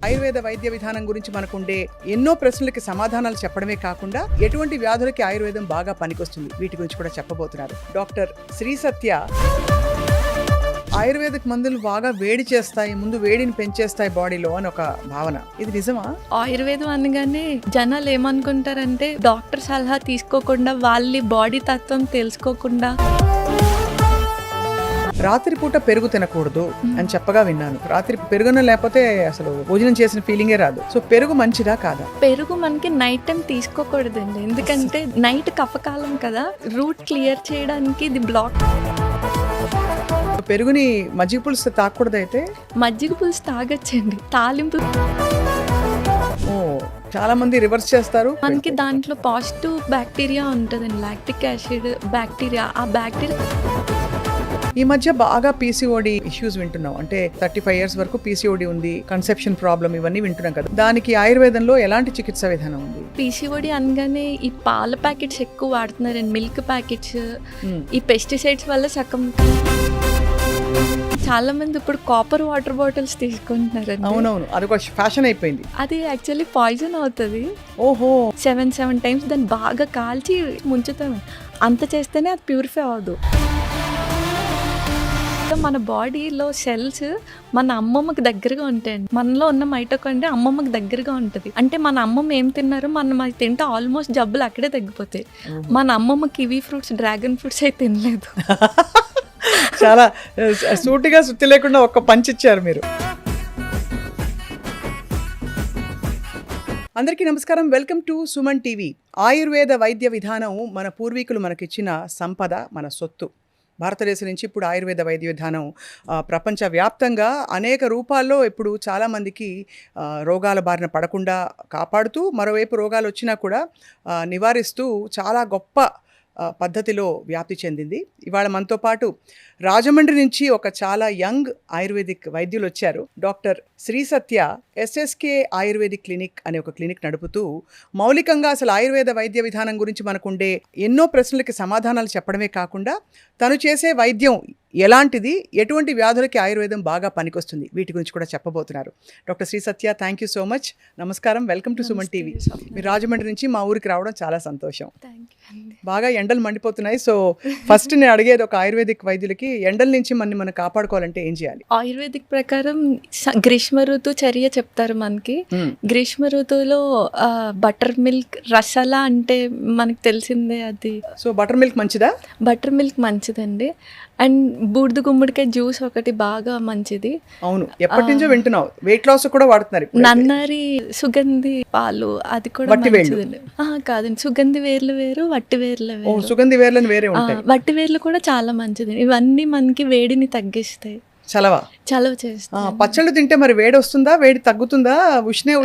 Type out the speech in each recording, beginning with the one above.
ఆయుర్వేద వైద్య విధానం గురించి మనకుండే ఎన్నో ప్రశ్నలకి సమాధానాలు చెప్పడమే కాకుండా ఎటువంటి వ్యాధులకి ఆయుర్వేదం బాగా పనికొస్తుంది వీటి గురించి కూడా చెప్పబోతున్నారు డాక్టర్ శ్రీ సత్య. ఆయుర్వేదిక్ మందులు బాగా వేడి చేస్తాయి, ముందు వేడిని పెంచేస్తాయి బాడీలో అని ఒక భావన, ఇది నిజమా? ఆయుర్వేదం అనగానే జనాలు ఏమనుకుంటారంటే డాక్టర్ సలహా తీసుకోకుండా వాళ్ళ బాడీ తత్వం తెలుసుకోకుండా రాత్రిపూట పెరుగు తినకూడదు అని చెప్పగా విన్నాను. రాత్రి పెరుగున లేకపోతే అసలు భోజనం చేసిన ఫీలింగే రాదు. సో పెరుగు మంచిదా కాదా? పెరుగు మనకి నైట్ టైం తీసుకోకూడదండి, ఎందుకంటే నైట్ కఫకాలం కదా, రూట్ క్లియర్ చేయడానికి ఇది బ్లాక్. పెరుగుని మజ్జిగ పులుసు తాగకూడదు అయితే? మజ్జిగ పులుసు తాగొచ్చండి, తాలింపు. ఓ, చాలా మంది రివర్స్ చేస్తారు. మనకి దాంట్లో పాజిటివ్ బ్యాక్టీరియా ఉంటుందండి, లాక్టిక్ యాసిడ్ బ్యాక్టీరియా. ఆ బ్యాక్టీరియా ఈ మధ్య బాగా పీసీఓడి ఇష్యూస్ వింటున్నాం. అంటే 35 years వరకు పీసీఓడి ఉంది, కన్సెప్షన్ ప్రాబ్లం, ఇవన్నీ వింటున్నాం కదా. దానికి ఆయుర్వేదంలో ఎలాంటి చికిత్స విధానం ఉంది? పీసీఓడి అనగానే ఈ పాల ప్యాకెట్స్ ఎక్కువ వాడుతున్నారండి, మిల్క్ ప్యాకెట్స్. ఈ పెస్టిసైడ్స్ వల్ల సగం చాలా మంది ఇప్పుడు కాపర్ వాటర్ బాటిల్స్ తీసుకుంటున్నారు. అవునవును, అది ఒక ఫ్యాషన్ అయిపోయింది. అది యాక్చువల్లీ పాయిజన్ అవుతుంది. ఓహో, 7 times దాన్ని బాగా కాల్చి ముంచుతాం, అంత చేస్తేనే అది ప్యూరిఫై అవ్వదు. మన బాడీలో సెల్స్ మన అమ్మమ్మకి దగ్గరగా ఉంటాయండి. మనలో ఉన్న మైటోకాండ్రియా అమ్మమ్మకి దగ్గరగా ఉంటుంది. అంటే మన అమ్మమ్మ ఏం తిన్నారు మనం అది తింటే ఆల్మోస్ట్ జబ్బులు అక్కడే తగ్గిపోతాయి. మన అమ్మమ్మ కివీ ఫ్రూట్స్, డ్రాగన్ ఫ్రూట్స్ అయితే తినలేదు. చాలా సూటిగా సుత్తి లేకుండా ఒక్క పంచ్ ఇచ్చారు మీరు. అందరికీ నమస్కారం, welcome to Suman TV. Ayurveda వైద్య విధానం మన పూర్వీకులు మనకిచ్చిన సంపద, మన సొత్తు. భారతదేశం నుంచి ఇప్పుడు ఆయుర్వేద వైద్య విధానం ప్రపంచవ్యాప్తంగా అనేక రూపాల్లో ఇప్పుడు చాలామందికి రోగాల బారిన పడకుండా కాపాడుతూ, మరోవైపు రోగాలు వచ్చినా కూడా నివారిస్తూ చాలా గొప్ప పద్ధతిలో వ్యాప్తి చెందింది. ఇవాళ మనతో పాటు రాజమండ్రి నుంచి ఒక చాలా యంగ్ ఆయుర్వేదిక్ వైద్యులు వచ్చారు. Doctor Shri Satya SSK ayurvedic clinic అనే ఒక క్లినిక్ నడుపుతూ మౌలికంగా అసలు ఆయుర్వేద వైద్య విధానం గురించి మనకుండే ఎన్నో ప్రశ్నలకి సమాధానాలు చెప్పడమే కాకుండా తను చేసే వైద్యం ఎలాంటిది, ఎటువంటి వ్యాధులకి ఆయుర్వేదం బాగా పనికొస్తుంది, వీటి గురించి కూడా చెప్పబోతున్నారు. Doctor Shri Satya, thank you so much. నమస్కారం, వెల్కమ్ టు సుమన్ టీవీ. మీరు రాజమండ్రి నుంచి మా ఊరికి రావడం చాలా సంతోషం. బాగా ఎండలు మండిపోతున్నాయి. సో ఫస్ట్ నేను అడిగేది, ఒక ఆయుర్వేదిక్ వైద్యులకి ఎండల నుంచి మనం కాపాడుకోవాలంటే ఏం చేయాలి? ఆయుర్వేదిక్ ప్రకారం గ్రీష్మ ఋతు చర్య చెప్తారు మనకి. గ్రీష్మ ఋతువులో బటర్ మిల్క్, రసాలా అంటే మనకి తెలిసిందే అది. సో బటర్ మిల్క్ మంచిదా? బటర్ మిల్క్ మంచిదండి. అండ్ బూడిద గుమ్మడికాయ జ్యూస్ ఒకటి బాగా మంచిది. అవును, ఎప్పటి నుంచో వింటున్నావు. వెయిట్ లాస్ కూడా వాడుతున్నారు. నన్నారి సుగంధి పాలు, అది కూడా మంచిదండి. కాదండి, సుగంధి వేర్లు వేరు, వట్టి వేర్లు వేరు. సుగంధి వేర్లను వేరే ఉంటాయి. వట్టి వేర్లు కూడా చాలా మంచిది. ఇవన్నీ మనకి వేడిని తగ్గిస్తాయి, చలవ చేస్తాయి. పచ్చళ్ళు తింటే మరి వేడి వస్తుందా, వేడి తగ్గుతుందా?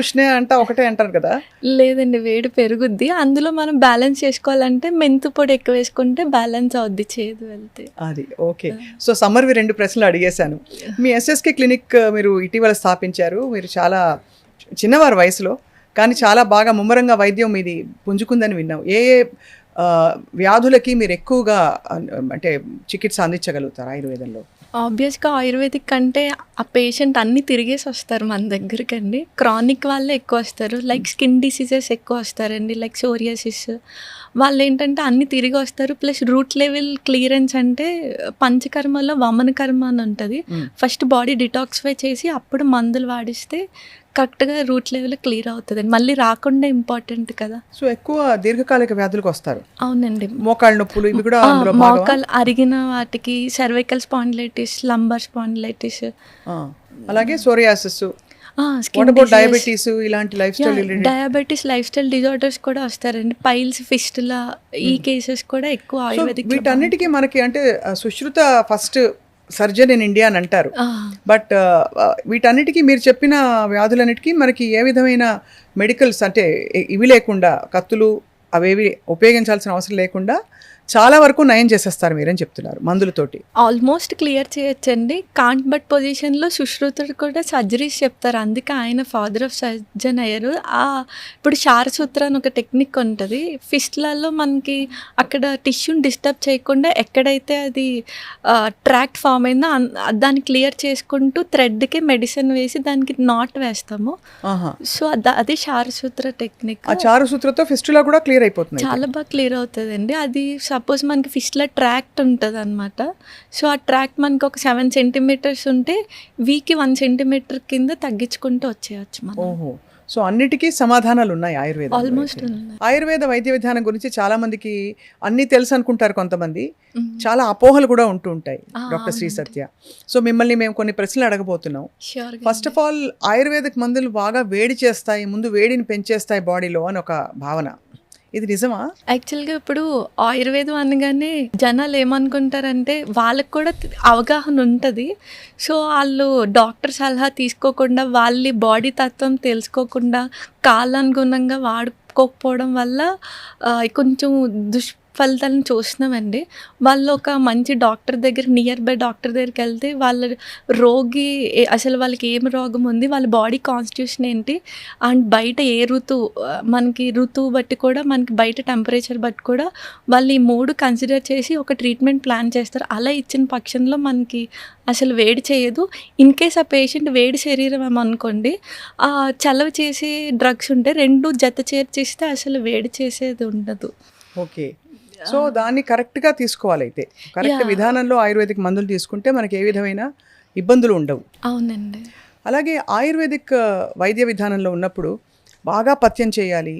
ఉష్ణే అంట ఒకటే అంటారు కదా. లేదండి, వేడి పెరుగుద్ది. అందులో మనం బ్యాలెన్స్ చేసుకోవాలంటే మెంతు పొడి ఎక్కువ వేసుకుంటే బ్యాలెన్స్ అవుద్ది, చేదు వెళ్తే. అది ఓకే. సో సమ్మర్వి 2 ప్రశ్నలు అడిగేశాను. మీ ఎస్ఎస్కే క్లినిక్ మీరు ఇటీవల స్థాపించారు. మీరు చాలా చిన్నవారు వయసులో, కానీ చాలా బాగా ముమ్మరంగా వైద్యం మీది పుంజుకుందని విన్నాం. ఏ వ్యాధులకి మీరు ఎక్కువగా అంటే చికిత్స అందించగలుగుతారు ఆయుర్వేదంలో? ఆబ్వియస్గా ఆయుర్వేదిక్ అంటే ఆ పేషెంట్ అన్నీ తిరిగేసి వస్తారు మన దగ్గరికి అండి. క్రానిక్ వాళ్ళే ఎక్కువ వస్తారు, లైక్ స్కిన్ డిసీజెస్ ఎక్కువ వస్తారండి, లైక్ సోరియాసిస్. వాళ్ళు ఏంటంటే అన్నీ తిరిగి వస్తారు. ప్లస్ రూట్ లెవెల్ క్లియరెన్స్ అంటే పంచకర్మలో వమన కర్మ అని ఉంటుంది. ఫస్ట్ బాడీ డిటాక్సిఫై చేసి అప్పుడు మందులు వాడిస్తే కరెక్ట్గా రూట్ లెవెల్ క్లియర్ అవుతుంది. మళ్ళీ రాకుండా ఇంపార్టెంట్ కదా. సో ఎక్కువ దీర్ఘకాలిక వ్యాధులకు వస్తారు. అవునండి, మోకాళ్ళ నొప్పులు ఇవి కూడా. మోకాలు అరిగిన వాటికి సర్వైకల్ స్పాండిలైటిస్, లంబర్ స్పాండిలైటిస్, అలాగే సోరియాసిస్, డయాబెటీస్, ఇలాంటి life style diabetes life style disorders కూడా వస్తారండి. పైల్స్, ఫిస్టులా, ఈ కేసెస్ కూడా ఎక్కువ ఆయుర్వేదిక్. వీటన్నిటికీ మనకి అంటే Sushruta first surgeon in India అని అంటారు. బట్ వీటన్నిటికీ మీరు చెప్పిన వ్యాధులన్నిటికీ మనకి ఏ విధమైన మెడికల్స్ అంటే ఇవి లేకుండా, కత్తులు అవేవి ఉపయోగించాల్సిన అవసరం లేకుండా చాలా వరకు నయం చేసేస్తారు మీరని చెప్తున్నారు మందులతోటి. ఆల్మోస్ట్ క్లియర్ చేయొచ్చండి. కాంట్ బట్ పొజిషన్‌లో సుశ్రుతుడు కూడా సర్జరీస్ చెప్తారు. అందుకే ఆయన ఫాదర్ ఆఫ్ సర్జన్ అయ్యారు. ఇప్పుడు శారసూత్ర అని ఒక టెక్నిక్ ఉంటది. ఫిస్ట్‌లలో మనకి అక్కడ టిష్యూని డిస్టర్బ్ చేయకుండా ఎక్కడైతే అది ట్రాక్ట్ ఫామ్ అయిందో దాన్ని క్లియర్ చేసుకుంటూ థ్రెడ్‌కి మెడిసిన్ వేసి దానికి నాట్ వేస్తాము. ఆహా. సో అది శారసూత్ర టెక్నిక్. ఆ చారుసూత్రతో ఫిస్టులా కూడా క్లియర్ అయిపోతుంది. చాలా బాగా క్లియర్ అవుతుందండి. అది సపోజ్ మనకి ఫిస్ట్లో ట్రాక్ట్ ఉంటుంది అనమాట. సో ఆ ట్రాక్ట్ మనకి ఒక 7 సెంటీమీటర్స్ ఉంటే వీక్కి 1 సెంటీమీటర్ కింద తగ్గించుకుంటూ వచ్చేయచ్చు మనం. ఓహో. సో అన్నిటికీ సమాధానాలు ఉన్నాయి ఆయుర్వేదం. ఆల్మోస్ట్ ఉన్నాయి. ఆయుర్వేద వైద్య విధానం గురించి చాలా మందికి అన్నీ తెలుసు అనుకుంటారు కొంతమంది. చాలా అపోహలు కూడా ఉంటూ ఉంటాయి డాక్టర్ శ్రీ సత్య. సో మిమ్మల్ని మేము కొన్ని ప్రశ్నలు అడగబోతున్నాం. ష్యూర్గా. ఫస్ట్ ఆఫ్ ఆల్ ఆయుర్వేదిక్ మందులు బాగా వేడి చేస్తాయి, ముందు వేడిని పెంచేస్తాయి బాడీలో అని ఒక భావన, ఇది నిజమా? యాక్చువల్గా ఇప్పుడు ఆయుర్వేదం అనగానే జనాలు ఏమనుకుంటారంటే వాళ్ళకి కూడా అవగాహన ఉంటుంది. సో వాళ్ళు డాక్టర్ సలహా తీసుకోకుండా వాళ్ళ బాడీ తత్వం తెలుసుకోకుండా కాలానుగుణంగా వాడుకోకపోవడం వల్ల కొంచెం ఫలితాలను చూస్తున్నామండి. వాళ్ళు ఒక మంచి డాక్టర్ దగ్గర నియర్ బై డాక్టర్ దగ్గరికి వెళ్తే వాళ్ళ రోగి అసలు వాళ్ళకి ఏం రోగం ఉంది, వాళ్ళ బాడీ కాన్స్టిట్యూషన్ ఏంటి, అండ్ బయట ఏ మనకి ఋతువు బట్టి కూడా మనకి బయట టెంపరేచర్ బట్టి కూడా వాళ్ళు ఈ 3 కన్సిడర్ చేసి ఒక ట్రీట్మెంట్ ప్లాన్ చేస్తారు. అలా ఇచ్చిన పక్షంలో మనకి అసలు వేడి చేయదు. ఇన్ కేస్ ఆ పేషెంట్ వేడి శరీరం ఏమనుకోండి, చలవ చేసే డ్రగ్స్ ఉంటే 2 జత చేర్చిస్తే అసలు వేడి చేసేది ఉండదు. ఓకే. సో దాన్ని కరెక్ట్గా తీసుకోవాలి. అయితే కరెక్ట్ విధానంలో ఆయుర్వేదిక్ మందులు తీసుకుంటే మనకి ఏ విధమైన ఇబ్బందులు ఉండవు. అవునండి. అలాగే ఆయుర్వేదిక్ వైద్య విధానంలో ఉన్నప్పుడు బాగా పథ్యం చేయాలి,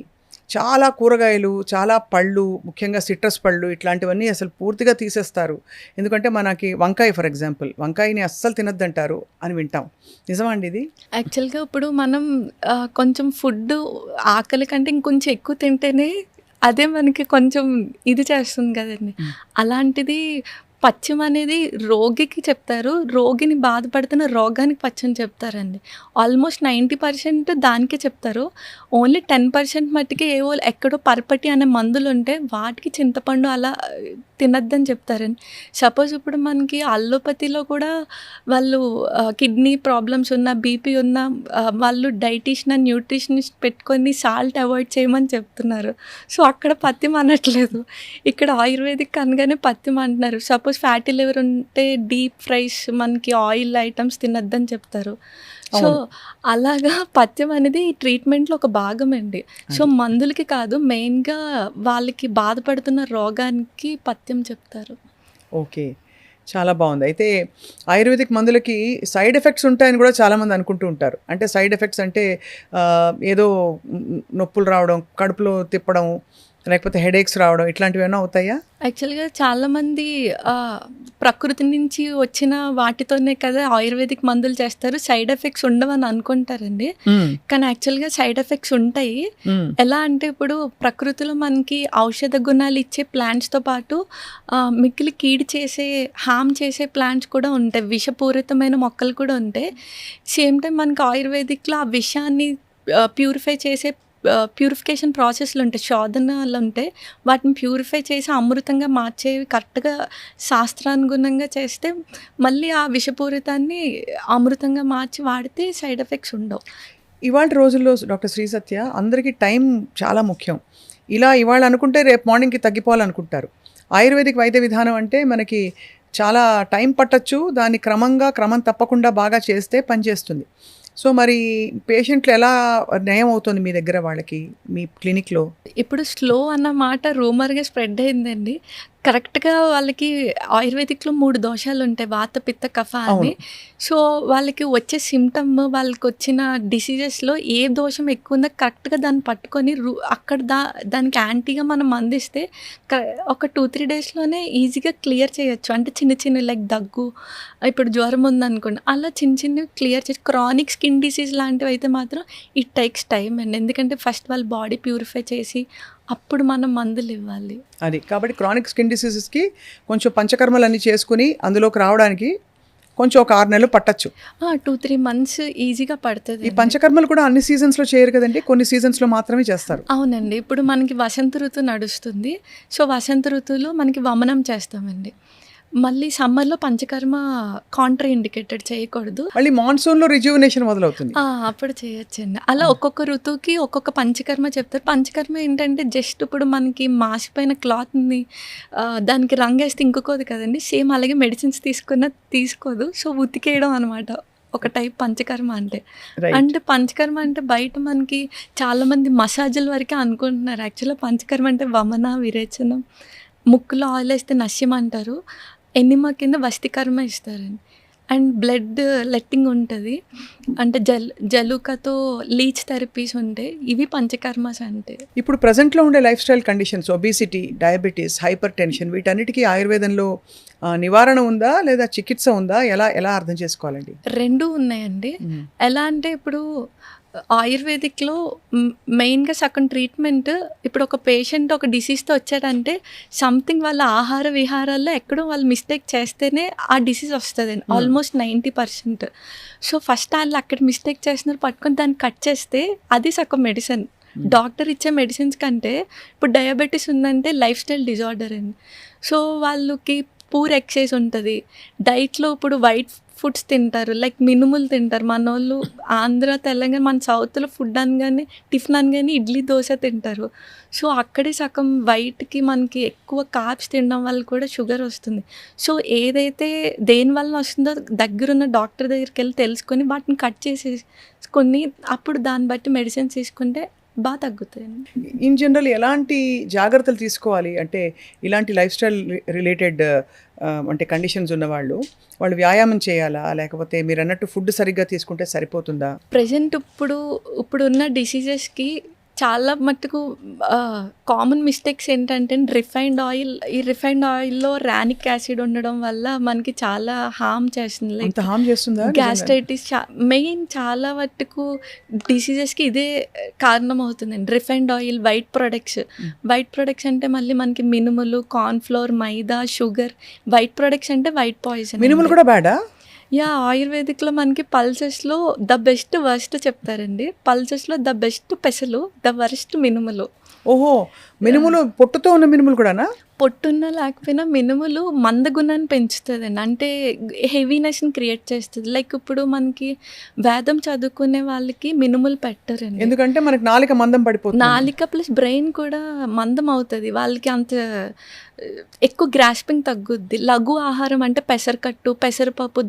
చాలా కూరగాయలు, చాలా పళ్ళు, ముఖ్యంగా సిట్రస్ పళ్ళు ఇట్లాంటివన్నీ అసలు పూర్తిగా తీసేస్తారు. ఎందుకంటే మనకి వంకాయ ఫర్ ఎగ్జాంపుల్, వంకాయని అస్సలు తినొద్దంటారు అని వింటాం. నిజమా అండి ఇది? యాక్చువల్గా ఇప్పుడు మనం కొంచెం ఫుడ్ ఆకలి కంటే ఇంకొంచెం ఎక్కువ తింటేనే అదే మనకి కొంచెం ఇది చేస్తుంది కదండి. అలాంటిది పథ్యం అనేది రోగికి చెప్తారు. రోగిని బాధపడుతున్న రోగానికి పథ్యం చెప్తారండి. ఆల్మోస్ట్ 90% దానికే చెప్తారు. ఓన్లీ 10% మట్టుకే ఏవో ఎక్కడో పరపటి అనే మందులు ఉంటే వాటికి చింతపండు అలా తినద్దని చెప్తారండి. సపోజ్ ఇప్పుడు మనకి అల్లోపతిలో కూడా వాళ్ళు కిడ్నీ ప్రాబ్లమ్స్ ఉన్న, బీపీ ఉన్న వాళ్ళు డైటీషియన్ అండ్ న్యూట్రిషనిస్ట్ పెట్టుకొని సాల్ట్ అవాయిడ్ చేయమని చెప్తున్నారు. సో అక్కడ పథ్యం అనట్లేదు. ఇక్కడ ఆయుర్వేదిక్ అనగానే పథ్యం అంటున్నారు. సపోజ్ ఫ్యాటీ లివర్ ఉంటే డీప్ ఫ్రైస్, మనకి ఆయిల్ ఐటమ్స్ తినద్దని చెప్తారు. సో అలాగా పథ్యం అనేది ఈ ట్రీట్మెంట్లో ఒక భాగం అండి. సో మందులకి కాదు, మెయిన్గా వాళ్ళకి బాధపడుతున్న రోగానికి పథ్యం చెప్తారు. ఓకే, చాలా బాగుంది. అయితే ఆయుర్వేదిక్ మందులకి సైడ్ ఎఫెక్ట్స్ ఉంటాయని కూడా చాలామంది అనుకుంటూ ఉంటారు. అంటే సైడ్ ఎఫెక్ట్స్ అంటే ఏదో నొప్పులు రావడం, కడుపులో తిప్పడం, లేకపోతే హెడేక్స్ రావడం, ఇట్లాంటివి ఏమైనా అవుతాయా? యాక్చువల్గా చాలామంది ప్రకృతి నుంచి వచ్చిన వాటితోనే కదా ఆయుర్వేదిక్ మందులు చేస్తారు, సైడ్ ఎఫెక్ట్స్ ఉండవని అనుకుంటారండి. కానీ యాక్చువల్గా సైడ్ ఎఫెక్ట్స్ ఉంటాయి. ఎలా అంటే ఇప్పుడు ప్రకృతిలో మనకి ఔషధ గుణాలు ఇచ్చే ప్లాంట్స్తో పాటు మిక్కిలి కీడు చేసే, హామ్ చేసే ప్లాంట్స్ కూడా ఉంటాయి, విషపూరితమైన మొక్కలు కూడా ఉంటాయి. సేమ్ టైం మనకి ఆయుర్వేదిక్లో ఆ విషాన్ని ప్యూరిఫై చేసే ప్యూరిఫికేషన్ ప్రాసెస్లు ఉంటాయి, శోధనలు ఉంటాయి. వాటిని ప్యూరిఫై చేసి అమృతంగా మార్చేవి కరెక్ట్గా శాస్త్రానుగుణంగా చేస్తే మళ్ళీ ఆ విషపూరితాన్ని అమృతంగా మార్చి వాడితే సైడ్ ఎఫెక్ట్స్ ఉండవు. ఇవాళ రోజుల్లో డాక్టర్ శ్రీ సత్య అందరికీ టైం చాలా ముఖ్యం. ఇలా ఇవాళ అనుకుంటే రేపు మార్నింగ్కి తగ్గిపోవాలనుకుంటారు. ఆయుర్వేదిక్ వైద్య విధానం అంటే మనకి చాలా టైం పట్టచ్చు, దాన్ని క్రమం తప్పకుండా బాగా చేస్తే పనిచేస్తుంది. సో మరి పేషెంట్లు ఎలా నయం అవుతుంది మీ దగ్గర వాళ్ళకి, మీ క్లినిక్లో? ఇప్పుడు స్లో అన్న మాట రూమర్గా స్ప్రెడ్ అయిందండి. కరెక్ట్గా వాళ్ళకి ఆయుర్వేదిక్లో 3 దోషాలు ఉంటాయి, వాత పిత్త కఫ అని. సో వాళ్ళకి వచ్చే సిమ్టమ్, వాళ్ళకి వచ్చిన డిసీజెస్లో ఏ దోషం ఎక్కువ ఉందో కరెక్ట్గా దాన్ని పట్టుకొని అక్కడ దానికి యాంటీగా మనం అందిస్తే ఒక 2-3 డేస్లోనే ఈజీగా క్లియర్ చేయొచ్చు. అంటే చిన్న లైక్ దగ్గు, ఇప్పుడు జ్వరం ఉందనుకోండి, అలా చిన్న క్లియర్ చేసి. క్రానిక్ స్కిన్ డిసీజ్ లాంటివి అయితే మాత్రం ఇట్ టేక్స్ టైం అండి. ఎందుకంటే ఫస్ట్ వాళ్ళ బాడీ ప్యూరిఫై చేసి అప్పుడు మనం మందులు ఇవ్వాలి. అది కాబట్టి క్రానిక్ స్కిన్ డిసీజెస్కి కొంచెం పంచకర్మలు అన్నీ చేసుకుని అందులోకి రావడానికి కొంచెం ఒక 6 నెలలు పట్టచ్చు. 2-3 మంత్స్ ఈజీగా ఈ పడుతుంది. పంచకర్మలు కూడా అన్ని సీజన్స్లో చేయరు కదండి, కొన్ని సీజన్స్లో మాత్రమే చేస్తారు. అవునండి. ఇప్పుడు మనకి వసంత ఋతువు నడుస్తుంది. సో, వసంత ఋతువులో మనకి వమనం చేస్తామండి. మళ్ళీ సమ్మర్‌లో పంచకర్మ కాంట్రా ఇండికేటెడ్ చేయకూడదు. మళ్ళీ మాన్సూన్లో రిజ్యూవనేషన్ మొదలవుతుంది. అప్పుడు చేయొచ్చండి. అలా ఒక్కొక్క ఋతువుకి ఒక్కొక్క పంచకర్మ చెప్తారు. పంచకర్మ ఏంటంటే జస్ట్ ఇప్పుడు మనకి మాసిపోయిన క్లాత్‌ని దానికి రంగేస్తే ఇంకుకోదు కదండీ! సేమ్ అలాగే మెడిసిన్స్ తీసుకున్న తీసుకోదు. సో, ఉతికేయడం అనమాట ఒక టైప్ పంచకర్మ అంటే. రైట్. అంటే పంచకర్మ అంటే బయట మనకి చాలామంది మసాజుల వరకే అనుకుంటున్నారు. యాక్చువల్‌గా పంచకర్మ అంటే వమన, విరేచనం, ముక్కులో ఆయిల్ వేస్తే నశ్యం అంటారు. ఎనిమా కింద వస్తికర్మ ఇస్తారండి. అండ్ బ్లడ్ లెట్టింగ్ ఉంటుంది. అంటే జలుకతో లీచ్ థెరపీస్ ఉంటాయి. ఇవి పంచకర్మస్ అంటే. ఇప్పుడు ప్రజెంట్లో ఉండే life style conditions, obesity, diabetes, hyper tension, వీటన్నిటికీ ఆయుర్వేదంలో నివారణ ఉందా లేదా చికిత్స ఉందా? ఎలా అర్థం చేసుకోవాలండి? 2 ఉన్నాయండి. ఎలా అంటే ఇప్పుడు ఆయుర్వేదిక్‌లో మెయిన్‌గా సగం ట్రీట్మెంట్ ఇప్పుడు ఒక పేషెంట్ ఒక డిసీజ్‌తో వచ్చాడంటే సంథింగ్ వాళ్ళ ఆహార విహారాల్లో ఎక్కడో వాళ్ళు మిస్టేక్ చేస్తేనే ఆ డిసీజ్ వస్తదండి. ఆల్మోస్ట్ 90%. సో, ఫస్ట్ ఆళ్ళు అక్కడ మిస్టేక్ చేస్తున్నారు పట్టుకొని దాన్ని కట్ చేస్తే అది సగం మెడిసిన్. డాక్టర్ ఇచ్చే మెడిసిన్స్ కంటే ఇప్పుడు డయాబెటీస్ ఉందంటే లైఫ్ స్టైల్ డిజార్డర్ అండి. సో, వాళ్ళకి పూర్ ఎక్సైజ్ ఉంటుంది. డైట్‌లో ఇప్పుడు వైట్ ఫుడ్స్ తింటారు. లైక్ మినుములు తింటారు. మనోళ్ళు ఆంధ్ర, తెలంగాణ, మన సౌత్‌లో ఫుడ్ అనగానే టిఫిన్ అనగానే ఇడ్లీ, దోశ తింటారు. సో, అక్కడే సగం వైట్‌కి మనకి ఎక్కువ కార్బ్స్ తినడం వల్ల కూడా షుగర్ వస్తుంది. సో, ఏదైతే దేనివల్ల వస్తుందో దగ్గరున్న డాక్టర్ దగ్గరికెళ్ళి తెలుసుకొని వాటిని కట్ చేసేసుకొని అప్పుడు దాన్ని బట్టి మెడిసిన్స్ తీసుకుంటే తగ్గుతాయండి. ఇన్ జనరల్ ఎలాంటి జాగ్రత్తలు తీసుకోవాలి అంటే ఇలాంటి లైఫ్ స్టైల్ రిలేటెడ్ అంటే కండిషన్స్ ఉన్నవాళ్ళు వాళ్ళు వ్యాయామం చేయాలా, లేకపోతే మీరు అన్నట్టు ఫుడ్ సరిగ్గా తీసుకుంటే సరిపోతుందా? ప్రెజెంట్ ఇప్పుడున్న డిసీజెస్కి చాలా మట్టుకు కామన్ మిస్టేక్స్ ఏంటంటే ఈ రిఫైన్డ్ ఆయిల్లో రానిక్ యాసిడ్ ఉండడం వల్ల మనకి చాలా హార్మ్ చేస్తుంది. లైక్ హార్మ్ చేస్తుందా? గ్యాస్ట్రైటిస్ మెయిన్ చాలా మట్టుకు డిసీజెస్కి ఇదే కారణం అవుతుందండి. రిఫైన్డ్ ఆయిల్, వైట్ ప్రొడక్ట్స్ అంటే మళ్ళీ మనకి మినుములు, కార్న్‌ఫ్లోర్, మైదా, షుగర్. వైట్ ప్రొడక్ట్స్ అంటే వైట్ పాయిజన్. మినుములు కూడా బ్యాడా? ఆయుర్వేదిక్‌లో మనకి పల్సెస్‌లో ద బెస్ట్ వర్స్ట్ చెప్తారండి. పల్సెస్‌లో ద బెస్ట్ పెసలు, ద వర్స్ట్ మినుములు. ఓహో, మినుములు పొట్టుతో ఉన్న మినుములు కూడానా? పొట్టున్న లేకపోయినా మినుములు మందగుణాన్ని పెంచుతుందండి. అంటే హెవీనెస్ని క్రియేట్ చేస్తుంది. లైక్ ఇప్పుడు మనకి వేదం చదువుకునే వాళ్ళకి మినుములు పెట్టరండి. ఎందుకంటే మనకి నాలిక మందం పడిపోతుంది. నాలిక ప్లస్ బ్రెయిన్ కూడా మందం అవుతుంది. వాళ్ళకి అంత ఎక్కువ గ్రాస్పింగ్ తగ్గుద్ది. లఘు ఆహారం అంటే పెసరకట్టు, పెసరపప్పు,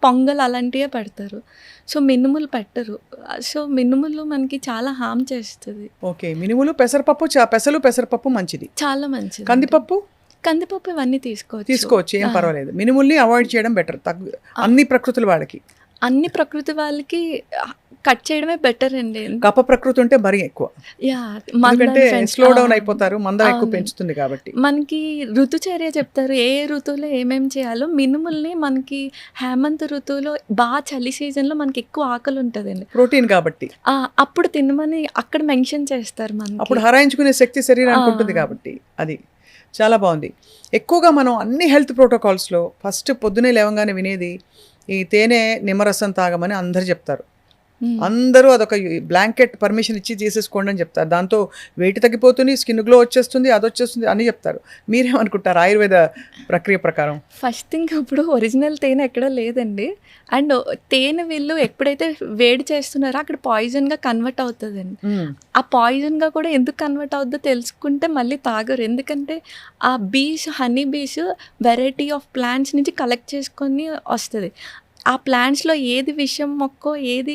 పొంగల్ అలాంటివే పెడతారు. సో, మినుములు పెట్టరు. సో, మినుములు మనకి చాలా హార్మ్ చేస్తుంది. ఓకే, మినుములు, పెసరపప్పు, పెసరపప్పు మంచిది. చాలా మంచిది. కందిపప్పు ఇవన్నీ తీసుకోవచ్చు, ఏం పర్వాలేదు. మినుముల్ని అవాయిడ్ చేయడం బెటర్. అన్ని ప్రకృతుల వాళ్ళకి కట్ చేయడమే బెటర్ అండి. కప ప్రకృతి ఉంటే మరీ ఎక్కువ, ఎందుకంటే స్లో డౌన్ అయిపోతారు, మందం ఎక్కువ పెంచుతుంది కాబట్టి. మనకి ఋతుచర్య చెప్తారు, ఏ ఋతువులో ఏమేమి చేయాలో. మినుముల్ని మనకి హేమంత ఋతువులో బాగా చలి సీజన్లో మనకి ఎక్కువ ఆకలి ఉంటుందండి, ప్రోటీన్ కాబట్టి. అప్పుడు తినమని అక్కడ మెన్షన్ చేస్తారు. మనకి అప్పుడు హరాయించుకునే శక్తి శరీరానికి ఉంటుంది కాబట్టి. అది చాలా బాగుంది. ఎక్కువగా మనం అన్ని హెల్త్ ప్రోటోకాల్స్లో ఫస్ట్ పొద్దునే లేవగానే వినేది ఈ తేనె నిమ్మరసం తాగమని అందరు చెప్తారు. అందరూ అదొక బ్లాంకెట్ పర్మిషన్ ఇచ్చి చేసేసుకోండి అని చెప్తారు. దాంతో వెయిట్ తగ్గిపోతుంది, స్కిన్ గ్లో వచ్చేస్తుంది, అది వచ్చేస్తుంది అని చెప్తారు. మీరేమనుకుంటారు ఆయుర్వేద ప్రక్రియ ప్రకారం? ఫస్ట్ థింగ్, ఇప్పుడు ఒరిజినల్ తేనె ఎక్కడా లేదండి. అండ్ తేనె వీళ్ళు ఎప్పుడైతే వేడి చేస్తున్నారో అక్కడ పాయిజన్గా కన్వర్ట్ అవుతుందండి. ఆ పాయిజన్గా కూడా ఎందుకు కన్వర్ట్ అవుద్దో తెలుసుకుంటే మళ్ళీ తాగరు. ఎందుకంటే ఆ honey bees variety of plants నుంచి కలెక్ట్ చేసుకొని వస్తుంది. ఆ ప్లాంట్స్లో ఏది విషం మొక్కో ఏది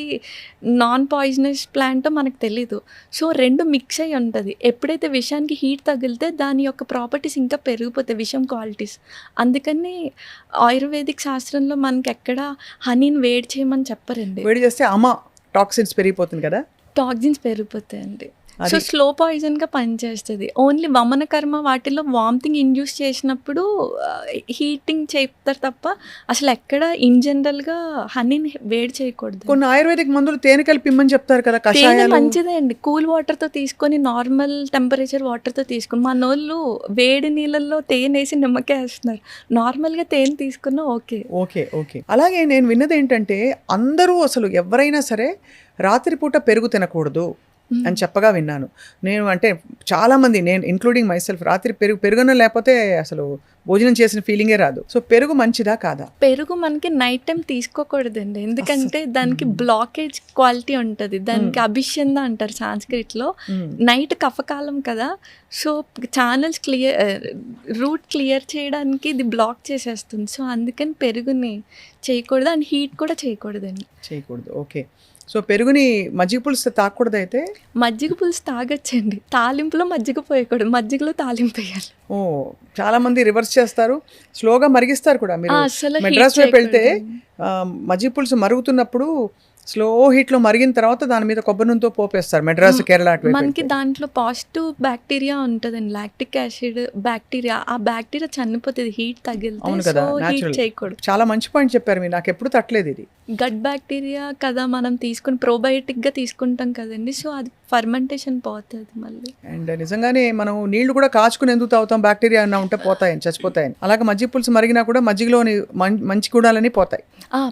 నాన్ పాయిజనస్ ప్లాంటో మనకు తెలీదు. సో, 2 మిక్స్ అయ్యి ఉంటుంది. ఎప్పుడైతే విషానికి హీట్ తగిలితే దాని యొక్క ప్రాపర్టీస్ ఇంకా పెరిగిపోతాయి, విషం క్వాలిటీస్. అందుకని ఆయుర్వేదిక్ శాస్త్రంలో మనకి ఎక్కడ హనీని వేడి చేయమని చెప్పరండి. వేడి చేస్తే టాక్సిన్స్ పెరిగిపోతుంది కదా. టాక్సిన్స్ పెరిగిపోతాయండి. సో స్లో పాయిజన్గా పనిచేస్తుంది. ఓన్లీ వమన కర్మ వాటిలో వామిటింగ్ ఇండ్యూస్ చేసినప్పుడు హీటింగ్ చేస్తారు తప్ప అసలు ఎక్కడ ఇన్ జనరల్గా హనీని వేడి చేయకూడదు. కొన్ని ఆయుర్వేదిక్ మందులు తేనె కలిపి ఇమ్మని చెప్తారు కదా, తేనె కషాయాలు. మంచిదే అండి, కూల్ వాటర్తో తీసుకొని నార్మల్ టెంపరేచర్ వాటర్తో తీసుకుని, మనోళ్ళు వేడి నీళ్ళల్లో తేనె వేసి నిమ్మకాయ వేస్తున్నారు. నార్మల్గా తేనె తీసుకున్నా ఓకే. Okay okay. అలాగే నేను విన్నది ఏంటంటే అందరూ అసలు ఎవరైనా సరే రాత్రిపూట పెరుగు తినకూడదు అని చెప్పగా విన్నాను నేను. అంటే చాలామంది, నేను ఇంక్లూడింగ్ మై సెల్ఫ్, రాత్రి పెరుగున లేకపోతే అసలు భోజనం చేసిన ఫీలింగే రాదు. సో పెరుగు మంచిదా కాదా? పెరుగు మనకి నైట్ టైం తీసుకోకూడదండి, ఎందుకంటే దానికి బ్లాకేజ్ క్వాలిటీ ఉంటుంది. దానికి అభిషంద అంటారు సాంస్క్రిట్లో. నైట్ కఫకాలం కదా, సో ఛానల్స్ రూట్ క్లియర్ చేయడానికి ఇది బ్లాక్ చేసేస్తుంది. సో అందుకని పెరుగుని చేయకూడదు అండ్ హీట్ కూడా చేయకూడదండి. చేయకూడదు. ఓకే. సో పెరుగుని మజ్జిగ పులుసు తాగకూడదు అయితే? మజ్జిగ పులుసు తాగొచ్చండి, తాలింపులో మజ్జిగ పోయకూడదు, మజ్జిగలో తాలింపు వేయాలి. ఓ, చాలా మంది రివర్స్ చేస్తారు, స్లోగా మరిగిస్తారు కూడా. మీరు అసలు మెడ్రాస్ వైపు వెళ్తే మజ్జిగ పులుసు మరుగుతున్నప్పుడు స్లో హీట్లో మరిగిన తర్వాత దాని మీద కొబ్బరి నూనెతో పోపేస్తారు. మెడ్రాస్, కేరళ మనకి దాంట్లో పాజిటివ్ బ్యాక్టీరియా ఉంటుందండి, లాక్టిక్ యాసిడ్ బ్యాక్టీరియా. ఆ బ్యాక్టీరియా చనిపోతుంది హీట్ తగిలితే. సో హీట్ చేయకూడదు. చాలా మంచి పాయింట్ చెప్పారు మీరు, నాకు ఎప్పుడు తట్టలేదు ఇది. గట్ బ్యాక్టీరియా కదా మనం తీసుకుని ప్రోబయోటిక్గా తీసుకుంటాం కదండి, సో అది ఫర్మెంటేషన్ పోతుంది మళ్ళీ. అండ్ నిజంగానే మనం నీళ్లు కూడా కాచుకుని ఎందుకు తాగుతాం, బ్యాక్టీరియా అన్న ఉంటే పోతాయని, చచ్చిపోతాయని. అలాగే మజ్జిగ పులుసు మరిగినా కూడా మజ్జిగలోని మంచి గుణాలని పోతాయి.